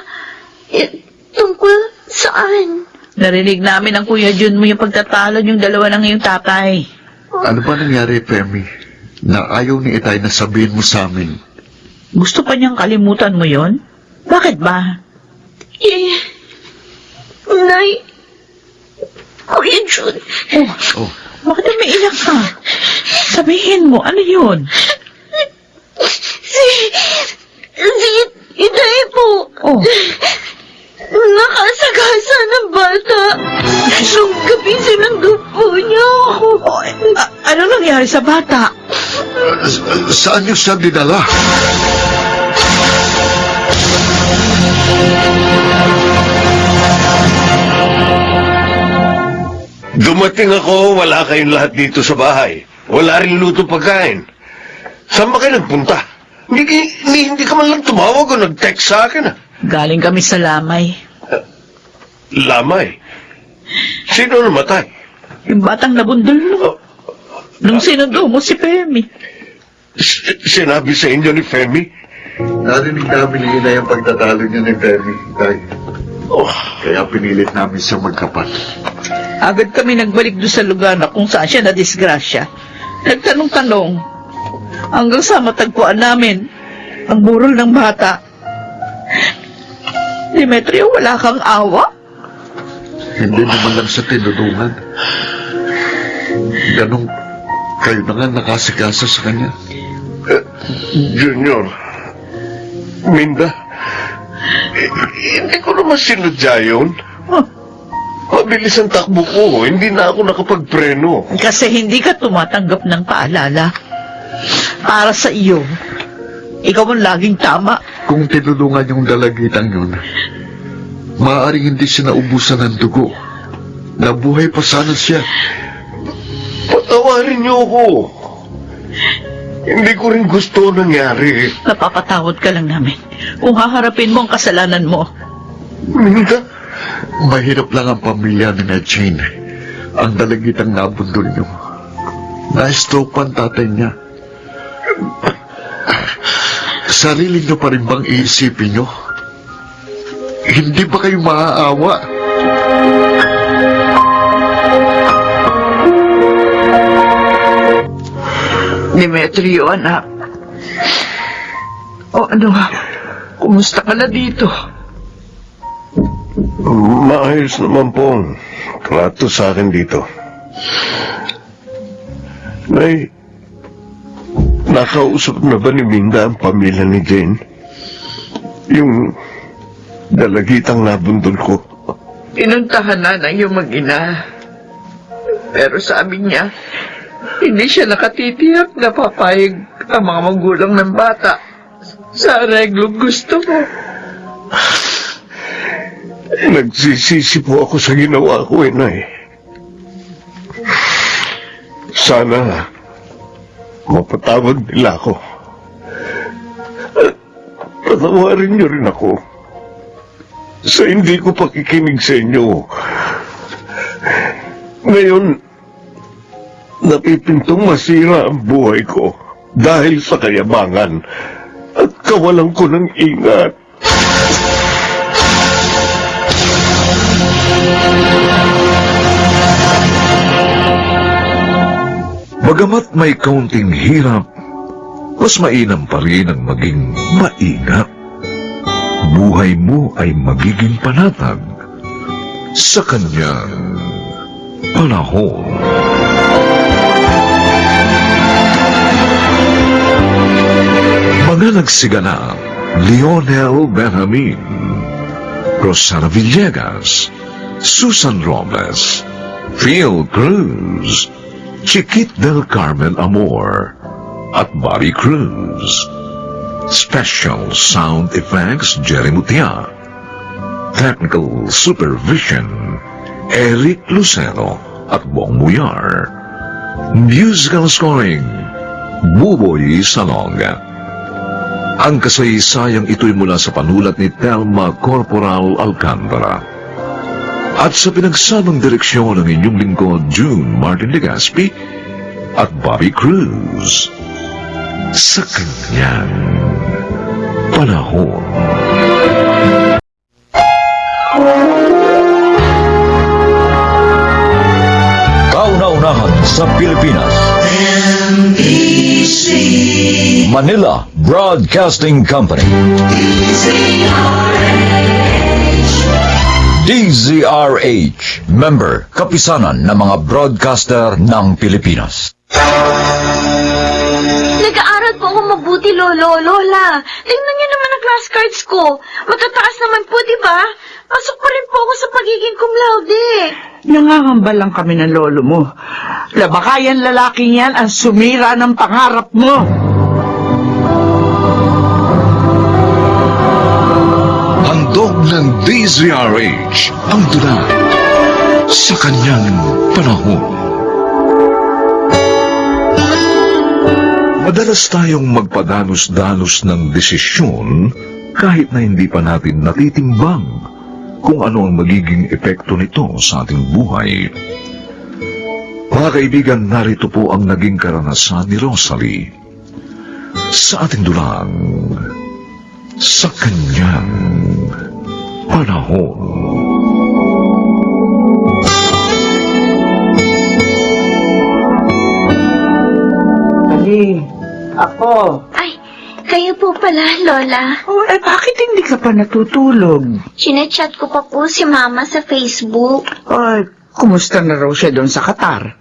G: Tungkol saan?
D: Narinig namin ang Kuya Jun mo yung pagtatalo yung dalawa ng iyong tatay.
F: Ano ba nangyari, Femi? Na ayaw ni Itay na sabihin mo sa amin.
D: Gusto pa niyang kalimutan mo yon? Bakit ba?
G: Nay, Kuya Jun,
F: Oh,
D: Bakit umiiyak ka? Sabihin mo, ano yun?
G: si Inay po.
D: Oh,
G: Nakasagasa ng bata. Nung gabi sinundo po niya ako.
D: ano nangyari sa bata?
F: saan niyo siya dinala?
H: Dumating ako, wala kayong lahat dito sa bahay. Wala rin luto pagkain. Saan ba kayo nagpunta? Hindi ka man lang tumawag o nag-text sa akin.
D: Galing kami sa lamay.
H: Lamay. Sino namatay?
D: Yung batang nabundol mo. Nung sinundo mo si Femi.
H: Sinabi sa inyo ni Femi?
F: Narinig namin ni Inay ang pagtatalo niya ni Femi, Itay.
H: Oh,
F: Kaya pinilit namin siya magkapat.
D: Agad kami nagbalik doon sa lugar na kung saan siya nadisgrasya. Nagtanong-tanong. Hanggang sa matagpuan namin ang burol ng bata. Demetrio, wala kang awa?
F: Hindi naman lang sa tinulungan. Ganong kayo na nga nakasigasa sa kanya.
H: Junior, Minda, hindi ko naman sinadya yun. Mabilis ang takbo ko, hindi na ako nakapagpreno.
D: Kasi hindi ka tumatanggap ng paalala. Para sa iyo, ikaw ang laging tama.
F: Kung tinulungan yung dalagitang yun, maaaring hindi siya naubusan ng dugo. Nabuhay pa sana siya.
H: Patawarin niyo ako. Hindi ko rin gusto nangyari.
D: Napapatawad ka lang namin kung haharapin mo ang kasalanan mo.
H: Minda,
F: Mahirap lang ang pamilya ni na Jane. Ang dalagitang nabundol niyo. Na-stroke pa ang tatay niya. Sarili niyo pa rin bang iisipin niyo? Hindi ba kayo maaawa?
B: Demetrio, anak. O ano, kumusta ka na dito?
H: maayos naman po ang trato sa akin dito. Nay, nakausap na ba ni Minda ang pamilya ni Jane? Yung dalagitang nabundol ko.
B: Pinuntahan na ng iyong mag-ina. Pero sabi niya, hindi siya nakatitiyak na papayag ang mga magulang ng bata sa areglong gusto mo.
H: Nagsisisi po ako sa ginawa ko, Nay. Sana mapatawad nila ako. At patawarin niyo rin ako sa hindi ko pakikinig sa inyo. Ngayon, napipintong masira ang buhay ko dahil sa kayabangan at kawalan ko ng ingat.
E: Bagamat may kaunting hirap, mas mainam pa rin ang maging maingat. Buhay mo ay magiging panatag sa kanyang panahon. Mga nagsigana, Lionel Benjamin, Rosana Villegas, Susan Robles, Phil Cruz, Chiquit del Carmen Amor, at Bobby Cruz. Special Sound Effects, Jerry Mutia. Technical Supervision, Eric Lucero at Bong Muyar. Musical Scoring, Buboy Salonga. Ang kasaysayang ito'y mula sa panulat ni Telma Corporal Alcantara. At sa pinagsamang direksyon ng inyong lingkod, June Martin Legaspi at Bobby Cruz. Sa kanyang panahon.
A: Kauna-unahan sa Pilipinas. Manila Broadcasting Company. DZRH. Member, kapisanan ng mga broadcaster ng Pilipinas.
G: Nag-aaral po ako mabuti, Lolo, Lola. Tingnan niyo naman ang class cards ko. Matataas naman po, di ba? Pasok pa rin po ako sa pagiging cum laude.
B: Nangangamba lang kami ng lolo mo. Labakayan lalaking yan ang sumira ng pangarap mo.
E: Handog ng DZRH ang dula sa kanyang panahon. Madalas tayong magpadanos-danos ng desisyon kahit na hindi pa natin natitimbang kung ano ang magiging epekto nito sa ating buhay. Mga kaibigan, narito po ang naging karanasan ni Rosalie sa ating dulang sa kanyang panahon.
B: Ali, ako.
G: Ay, kayo po pala, Lola.
B: Oh, bakit hindi ka pa natutulog?
G: Chinechat ko pa po si Mama sa Facebook.
B: Ay, kumusta na raw siya doon sa Qatar?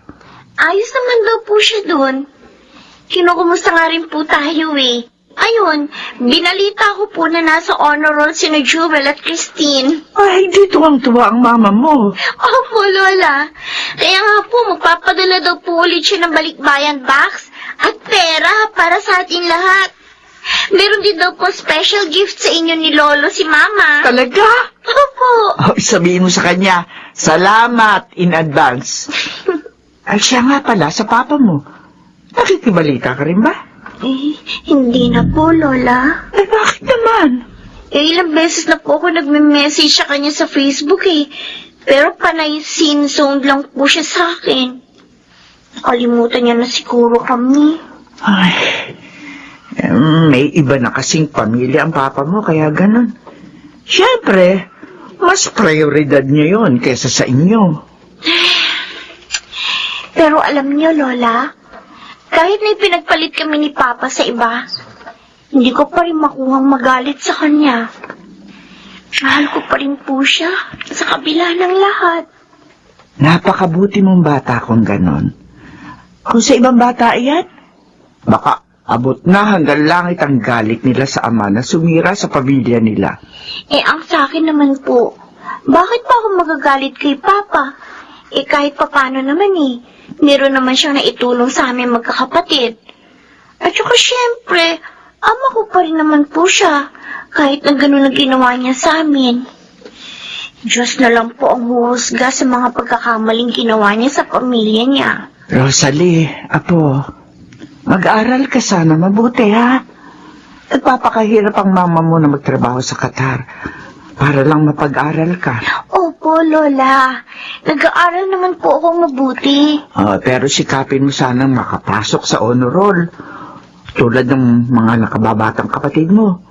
G: Ayos naman daw po siya doon. Kinukumusta nga rin po tayo eh. Ayun, binalita ko po na nasa honor roll sina Jewel at Christine.
B: Ay, di tuwang-tuwa ang mama mo.
G: Opo, Lola. Kaya nga po, magpapadala daw po ulit siya ng balikbayan box at pera para sa ating lahat. Meron din daw po special gift sa inyo ni Lolo si Mama.
B: Talaga?
G: Opo.
B: Oh, sabihin mo sa kanya, salamat in advance. Ay, siya nga pala, sa papa mo. Nakikibalita ka rin ba?
G: Eh, hindi na po, Lola.
B: Ay, bakit naman?
G: Eh, ilang beses na po ako nagme-message sa kanya sa Facebook eh. Pero panay scene zone lang po siya sa akin. Nakalimutan niya na siguro kami.
B: Ay, may iba na kasing pamilya ang papa mo, kaya ganun. Siyempre, mas prioridad niya yon kesa sa inyo.
G: Pero alam niyo, Lola, kahit na pinagpalit kami ni Papa sa iba, hindi ko pa rin makuhang magalit sa kanya. Mahal ko pa rin po siya sa kabila ng lahat.
B: Napakabuti mong bata kung ganon. Kung sa ibang bata iyan, baka abot na hanggang langit ang galit nila sa ama na sumira sa pamilya nila.
G: Eh, ang sa akin naman po, bakit pa ako magagalit kay Papa? Eh, kahit papano naman eh, meron naman siyang naitulong sa amin magkakapatid. At saka syempre, ama ko pa rin naman po siya, kahit na gano'n ang ginawa niya sa amin. Diyos na lang po ang huhusga sa mga pagkakamaling ginawa niya sa pamilya niya.
B: Rosalie, apo, mag-aral ka sana mabuti, ha? Nagpapakahirap ang mama mo na magtrabaho sa Qatar para lang mapag-aral ka.
G: Opo, Lola. Nag-aaral naman po akong mabuti.
B: Pero sikapin mo sanang makapasok sa honor roll, tulad ng mga nakababatang kapatid mo.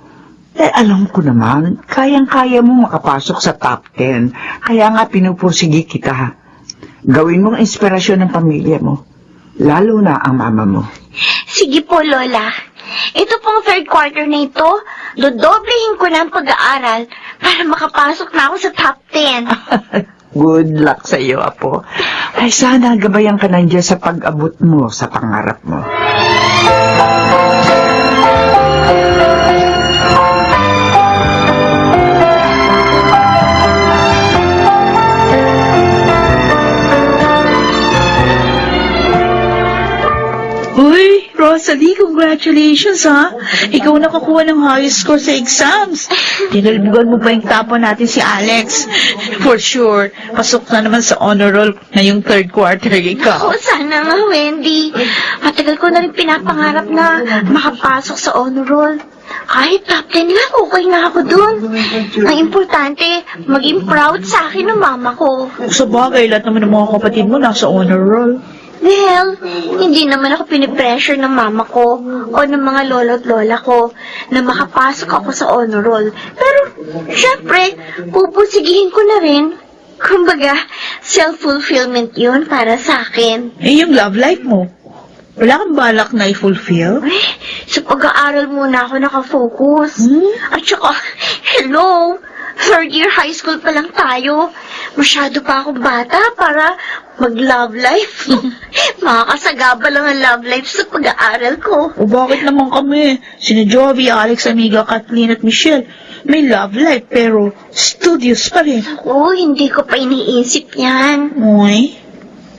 B: Eh, alam ko naman, kayang-kaya mo makapasok sa top 10, kaya nga pinupursigi kita. Gawin mong inspirasyon ng pamilya mo, lalo na ang mama mo.
G: Sige po, Lola. Ito pong third quarter na ito, dodoblehin ko na ang pag-aaral para makapasok na ako sa top 10.
B: Good luck sa iyo, Apo. Ay, sana gabayan ka nandiyan sa pag-abot mo sa pangarap mo.
D: Uy, Rosalie, congratulations ha! Ikaw nakakuha ng highest score sa exams. Tinalbugan mo ba yung tapo natin si Alex? For sure, pasok na naman sa honor roll na yung third quarter ikaw.
G: Oo, sana nga, Wendy. Matagal ko na rin pinapangarap na makapasok sa honor roll. Kahit top 10 lang, okay na ako dun. Ang importante, maging proud sa akin ng mama ko.
D: Sa bagay, lahat naman ng mga kapatid mo nasa honor roll.
G: Well, hindi naman ako pinipressure ng mama ko o ng mga lolo at lola ko na makapasok ako sa honor roll. Pero, syempre, pupusigihin ko na rin. Kumbaga, self-fulfillment yun para sa akin.
D: Eh, yung love life mo, wala kang balak na i-fulfill?
G: Eh, sa pag-aaral muna ako nakafocus. At saka, hello, third year high school pa lang tayo. Masyado pa akong bata para mag-love life. Makakasagaba lang ang love life sa pag-aaral ko.
D: O bakit naman kami? Sina Jovi, Alex, Amiga, Kathleen at Michelle, may love life pero studious pa rin.
G: Oo, hindi ko pa iniisip yan.
D: Uy,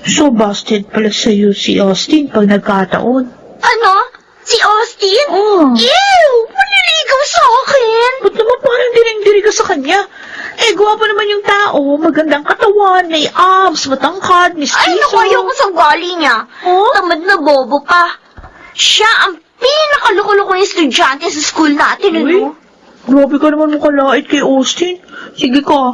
D: so busted pala sa'yo si Austin pag nagkataon.
G: Ano? Si Austin?
D: Oh.
G: Ew! Maniligaw sa akin!
D: Ba't naman parang diring-diri ka sa kanya? Eh, gwapo naman yung tao, magandang katawan, may abs, matangkad,
G: Ay,
D: mistiso.
G: naku, ayoko sa ugali niya.
D: Oh?
G: Tamad na bobo pa. Siya ang pinakaluko-luko ng estudyante sa school natin,
D: Uy,
G: ano?
D: grabe ka naman makalait kay Austin. Sige ka,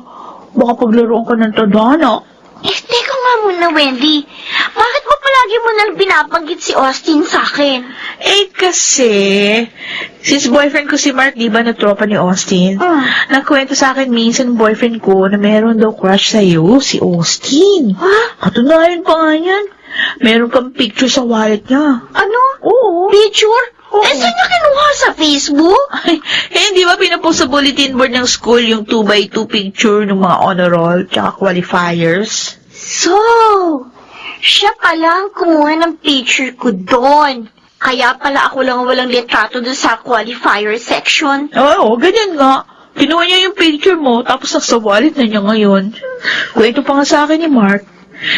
D: baka paglaruan ka ng tadhana.
G: Eh, teka nga muna, Wendy. Bakit mo palagi mo nang binabanggit si Austin sa akin?
D: Eh, kasi, since boyfriend ko si Mark, di ba, na tropa ni Austin? Nagkwento sa akin minsan boyfriend ko na meron daw crush sa'yo, si Austin. Katunayan pa nga yan. Meron kang picture sa wallet niya.
G: Ano?
D: Oo.
G: Picture?
D: Oo.
G: Eh, saan niya kinuha sa Facebook?
D: Ay, di ba pinapost sa bulletin board ng school yung 2x2 picture ng mga honor roll tsaka qualifiers?
G: So, siya pala ang kumuha ng picture ko doon. Kaya pala ako lang walang litrato doon sa qualifier section.
D: Oo, ganyan nga. Kinuha niya yung picture mo, tapos nasa wallet na niya ngayon. Kwento pa nga sa akin ni Mark,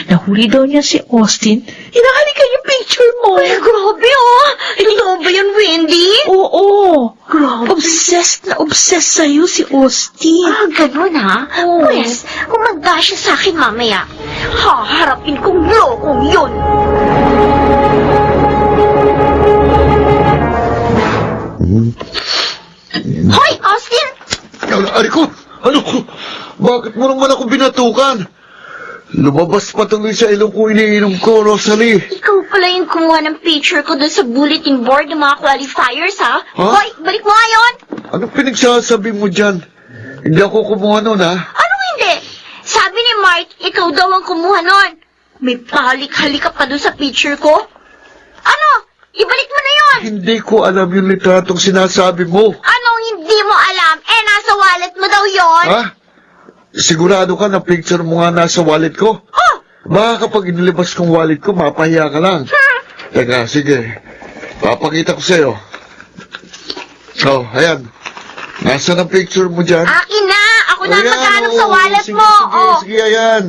D: nahuli daw niya si Austin, hinahalikan yung picture mo.
G: Ay, grabe oh! Totoo ba yan, Wendy?
D: Oo.
G: Grabe.
D: Obsessed na obsessed sa'yo si Austin.
G: Ah, ganun ha?
D: Oo.
G: Pwes, kumanda siya sa akin mamaya. Haharapin kong lokong yun. Hoy, Austin!
F: Ari ko, ano? Bakit mo naman ako binatukan? Lumabas pa tuloy sa ilong ko iniinom ko, Rosalie.
G: Ikaw pala yung kumuha ng picture ko doon sa bulletin board ng mga qualifiers, ha?
F: Ha?
G: Hoy, balik mo nga yun!
F: Anong pinagsasabi mo dyan? Hindi ako kumuha nun, ha?
G: Anong hindi? Sabi ni Mark, ikaw daw ang kumuha nun. May pahalik-halik ka pa doon sa picture ko. Ano? Ibalik mo na yun!
F: Hindi ko alam yung litratong sinasabi mo.
G: Anong hindi mo alam? Eh, nasa wallet mo daw yon.
F: Ha? Sigurado ka na picture mo nga nasa wallet ko?
G: Oh!
F: Baka kapag inilabas kong wallet ko, mapahiya ka lang. Teka, sige. Papakita ko sa'yo. Oh, ayan. Nasaan ang picture mo dyan?
G: Akin na! Ako na ang
F: Ayan,
G: maghanap
F: oo.
G: sa wallet
F: Sige,
G: mo!
F: Sige,
G: Oh.
F: sige, ayan.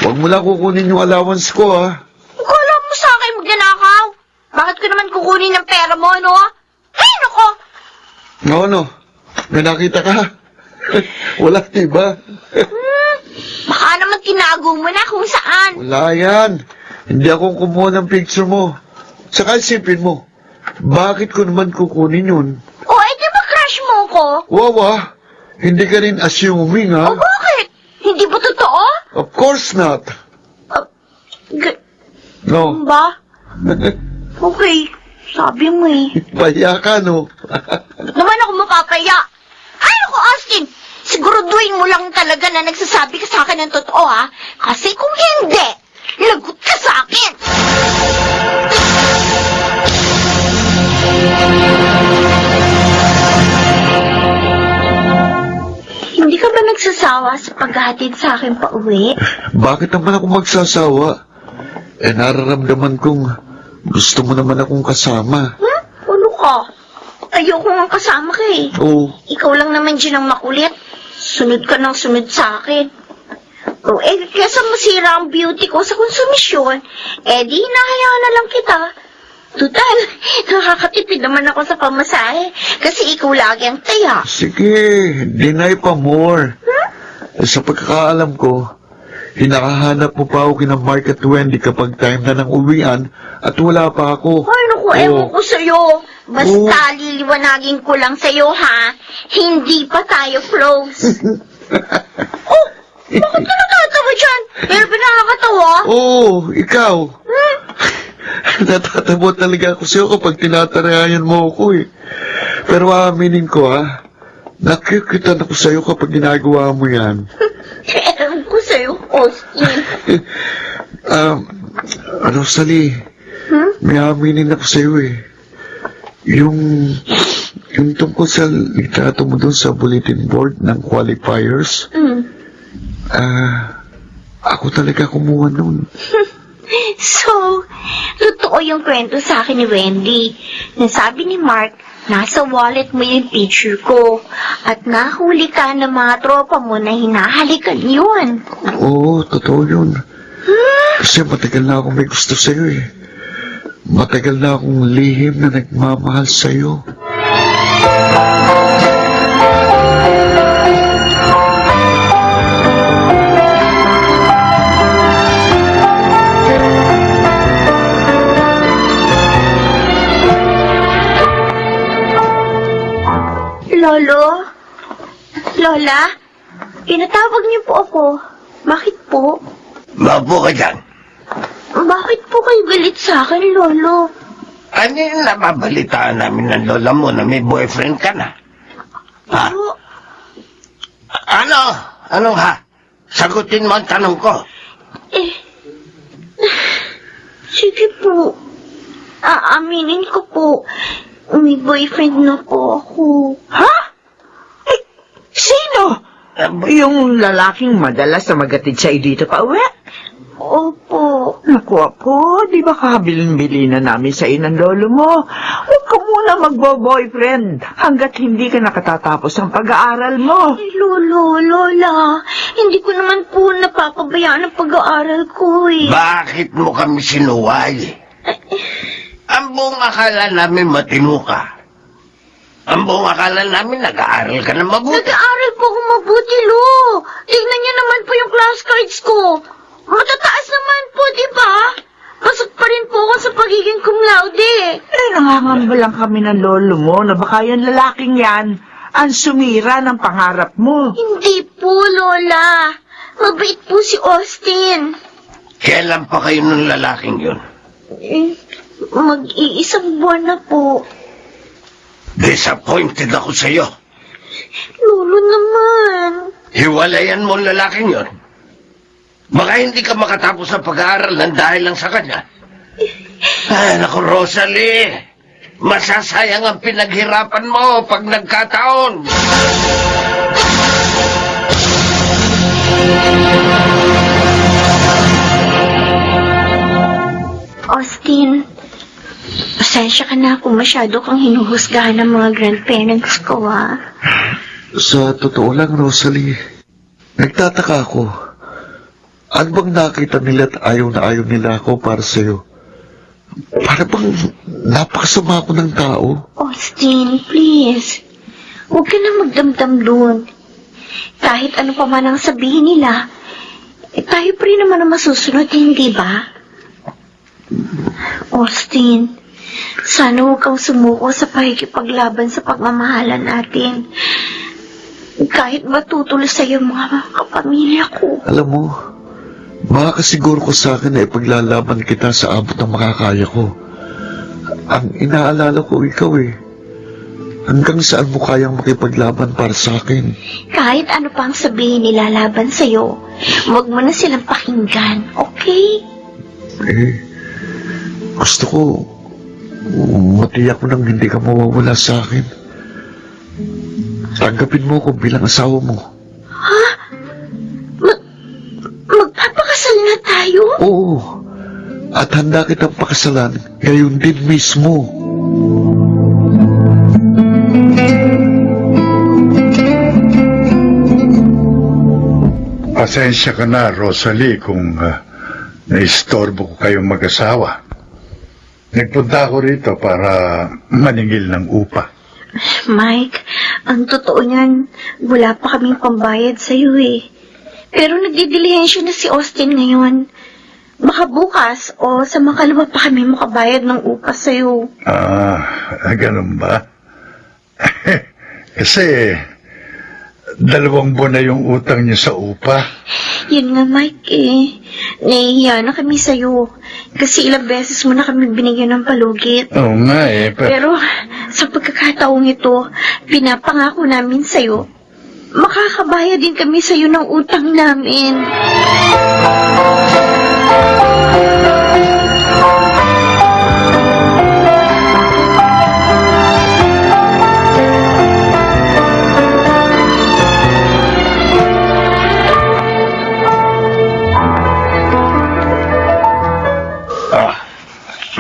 F: Huwag mo lang kukunin yung allowance ko, ha?
G: Kala mo sa akin magnanakaw? Bakit ko naman kukunin ng pera mo, no? Ay, nako!
F: Ano? May nakita ka? Wala, diba?
G: Baka naman tinago mo na kung saan.
F: Wala yan. Hindi ako kumuha ng picture mo. Saka isipin mo, bakit ko naman kukunin yun?
G: O, eh, di ba crush mo ko?
F: Wawa, hindi ka rin assuming, ha?
G: O, bakit? Hindi ba totoo?
F: Of course not. No.
G: Ba? Okay, sabi mo eh.
F: Paya ka, no?
G: Naman ako mapapaya. Ay, ako, Austin! Siguraduhin mo lang talaga na nagsasabi ka sa akin ng totoo, ha? Kasi kung hindi, lagot ka sa akin! ka ba nagsasawa sa paghahatid sa akin pa uwi?
F: Bakit naman ako magsasawa? Nararamdaman kong gusto mo naman akong kasama.
G: Ano ka? Ayoko nga kasama ka eh.
F: Oo.
G: Ikaw lang naman dyan ang makulit. Sunod ka ng sunod sa akin. Kesa masira ang beauty ko sa konsumisyon, di hinahayaan na lang kita. Tutal, nakakatipid naman ako sa pamasahe kasi ikaw lagi ang taya.
F: Sige, deny pa more. Sa pagkakaalam ko, hinakahanap mo pa ako kina Mark at Wendy kapag time na ng uwian at wala pa ako.
G: Ay, naku, ewan ko sa'yo. Basta liliwanagin ko lang sa'yo, ha? Hindi pa tayo close. Bakit ka natatawa dyan? Pero pinakakatawa?
F: Oo, ikaw. Natatawa talaga ako sa'yo kapag tinatarayan mo ako eh. Pero aaminin ko nakikita na ko sa'yo kapag ginagawa mo yan.
G: Ewan ko sa'yo, Austin.
F: Rosalie, may aminin ako sa'yo eh. Yung tungkol sa litrato mo doon sa bulletin board ng qualifiers, ako talaga kumuha nun.
G: So, totoo yung kwento sa akin ni Wendy. Nasabi ni Mark, nasa wallet mo yung picture ko. At nahuli ka ng mga tropa mo na hinahalikan yun.
F: Oo, totoo yun. Kasi matagal na akong may gusto sa'yo eh. Matagal na akong lihim na nagmamahal sa'yo.
G: Lolo? Lola? Pinatawag niyo po ako. Bakit po?
H: Maupo ka dyan.
G: Bakit po kayo galit sa akin, Lolo?
H: Ano yung nababalitaan namin ng lola mo na may boyfriend ka na? Ha?
G: Po,
H: Ano? Ano ha? Sagutin mo ang tanong ko.
G: sige po. Aaminin ko po. May boyfriend na po ako.
B: Ha? Sino? Yung lalaking madalas na magatid sa'yo dito pa uwi?
G: Opo.
B: Naku ako, di ba kabilin-bili na namin sa ng lolo mo? Huwag ka muna magbo-boyfriend hanggat hindi ka nakatatapos ng pag-aaral mo.
G: Lolo, Lola, hindi ko naman po napapabayaan ang pag-aaral ko eh.
H: Bakit mo kami sinuway? Ang buong akala namin matino ka. Ang buong akala namin nag-aaral ka na mabuti.
G: Nag-aaral po ako mabuti, Lo. Tingnan niyo naman po yung class cards ko. Matataas naman po, di ba? Pasok pa rin po ako sa pagiging cum laude.
B: Nangangamba lang kami ng lolo mo na baka yung lalaking yan ang sumira ng pangarap mo.
G: Hindi po, Lola. Mabait po si Austin.
H: Kailan pa kayo ng lalaking yun?
G: Mag-iisang buwan na po.
H: Disappointed ako sa'yo.
G: Lolo naman.
H: Hiwalayan mo ang lalaking yun. Baka hindi ka makatapos sa pag-aaral ng dahil lang sa kanya. Ay, naku, Rosalie. Masasayang ang pinaghirapan mo pag nagkataon.
G: Austin, pasensya ka na kung masyado kang hinuhusgahan ng mga grandparents ko, ha?
F: Sa totoo lang, Rosalie, nagtataka ako. Ano bang nakita nila at ayaw na ayaw nila ako para sa'yo? Para bang napakasama ako ng tao?
G: Austin, please. Huwag ka na magdamdam doon. Kahit ano pa man ang sabihin nila, tayo pa rin naman ang masusunod, hindi ba? Austin, sana huwag kang sumuko sa pakikipaglaban sa pagmamahalan natin. Kahit matutuloy sa'yo mga kapamilya ko.
F: Alam mo, makakasiguro ko sa akin na ipaglalaban kita sa abot ng makakaya ko. Ang inaalala ko ikaw eh. Hanggang saan mo kayang makipaglaban para sa akin?
G: Kahit ano pang sabihin nila laban sa'yo, huwag mo na silang pakinggan, okay?
F: Gusto ko, matiyak mo nang hindi ka mawawala sa akin. Tanggapin mo ko bilang asawa mo.
G: Magpapakasal na tayo?
F: Oo. At handa kitang pakasalan ngayon din mismo.
C: Pasensya ka na, Rosalie, kung naistorbo ko kayong mag-asawa. Nagpunta ako rito para maningil ng upa.
G: Mike, ang totoo niyan, wala pa kaming pambayad sa'yo eh. Pero nagdidilihensya na si Austin ngayon. Baka bukas o sa makalawa pa kami makabayad ng upa sa'yo.
C: Ganun ba? Kasi 2 buwan na yung utang niyo sa upa.
G: Yun nga, Mike eh. Nahihiya na kami sa'yo. Kasi ilang beses mo na kami binigyan ng palugit.
C: Oo nga eh.
G: Pero sa pagkakataong ito, pinapangako namin sa'yo, makakabayad din kami sa'yo ng utang namin.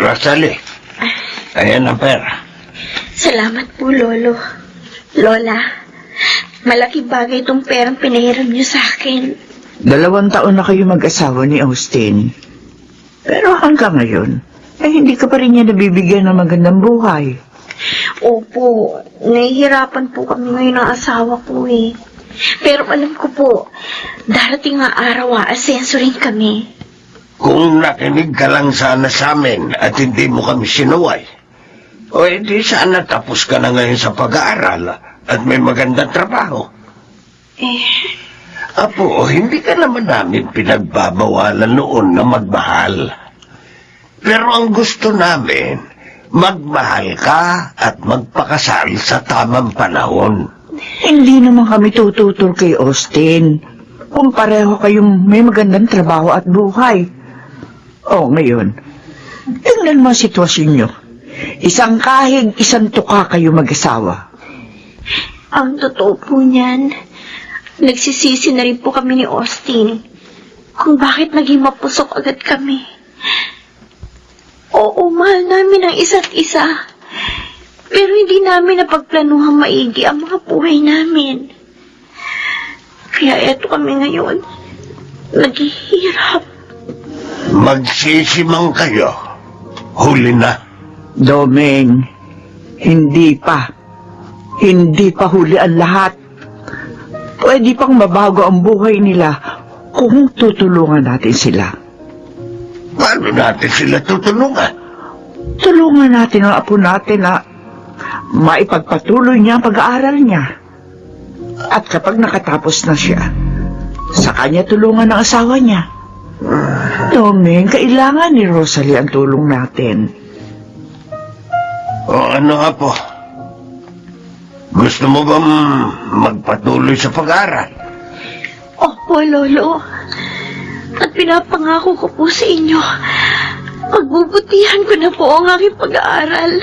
H: Rosalie, ayan ang pera.
G: Salamat po, Lolo. Lola, malaking bagay itong perang pinahiram niyo sa akin.
B: 2 taon na kayo mag-asawa ni Austin. Pero hanggang ngayon, hindi ka pa rin niya nabibigyan ng magandang buhay.
G: Opo, nahihirapan po kami ngayon ng asawa ko eh. Pero alam ko po, darating nga araw aasenso rin kami.
H: Kung nakinig ka lang sana sa amin at hindi mo kami sinuway, o edi sana tapos ka na ngayon sa pag-aaral at may magandang trabaho. Apo, hindi ka naman namin pinagbabawalan noon na magmahal. Pero ang gusto namin, magmahal ka at magpakasal sa tamang panahon.
B: Hindi naman kami tututol kay Austin kung pareho kayong may magandang trabaho at buhay. Ngayon, tingnan mo ang sitwasyon nyo. Isang kahig, isang tuka kayo mag-asawa.
G: Ang totoo po niyan, nagsisisi na rin po kami ni Austin kung bakit naging mapusok agad kami. Oo, mahal namin ang isa't isa. Pero hindi namin napagplanuhang maigi ang mga buhay namin. Kaya eto kami ngayon, naghihirap.
H: Magsisimang kayo. Huli na.
B: Domeng, hindi pa. Hindi pa huli ang lahat. Pwede pang mabago ang buhay nila kung tutulungan natin sila.
H: Paano natin sila tutulungan?
B: Tulungan natin ang apo natin na maipagpatuloy niya ang pag-aaral niya. At kapag nakatapos na siya, sa kanya tulungan ang asawa niya. Domeng, kailangan ni Rosalie ang tulong natin.
H: O ano Apo? Gusto mo bang magpatuloy sa pag-aaral?
G: Opo, Lolo. At pinapangako ko po sa inyo, pagbubutihan ko na po ang aking pag-aaral.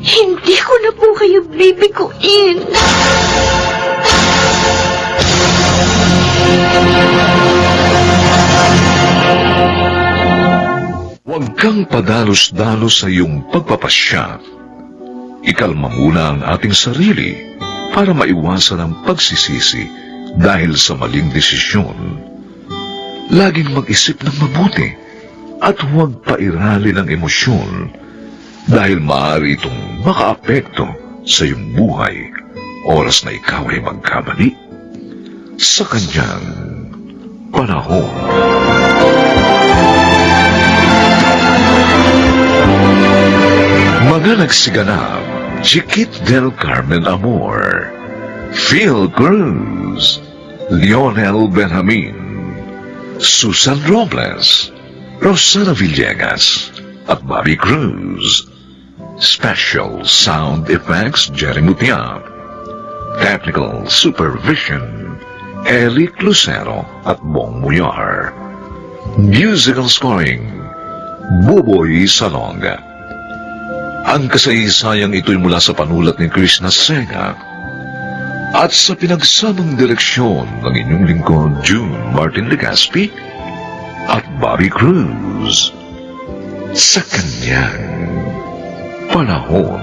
G: Hindi ko na po kayo bibiguin.
E: Huwag kang padalos-dalos sa iyong pagpapasya. Ikalma muna ang ating sarili para maiwasan ang pagsisisi dahil sa maling desisyon. Laging mag-isip ng mabuti at huwag pairali ng emosyon dahil maaari itong makaapekto sa iyong buhay oras na ikaw ay magkamali sa kanyang panahon. Mga nagsiganap, Chiquit del Carmen Amor, Phil Cruz, Lionel Benjamin, Susan Robles, Rosana Villegas, at Bobby Cruz. Special Sound Effects, Jerry Mutia. Technical Supervision, Eric Lucero at Bong Muyar. Musical Scoring, Buboy Salonga. Ang kasaysayang ito'y mula sa panulat ni Krishna Sega At sa pinagsamang direksyon ng inyong lingkod, June Martin Legaspi at Bobby Cruz, sa kanyang panahon.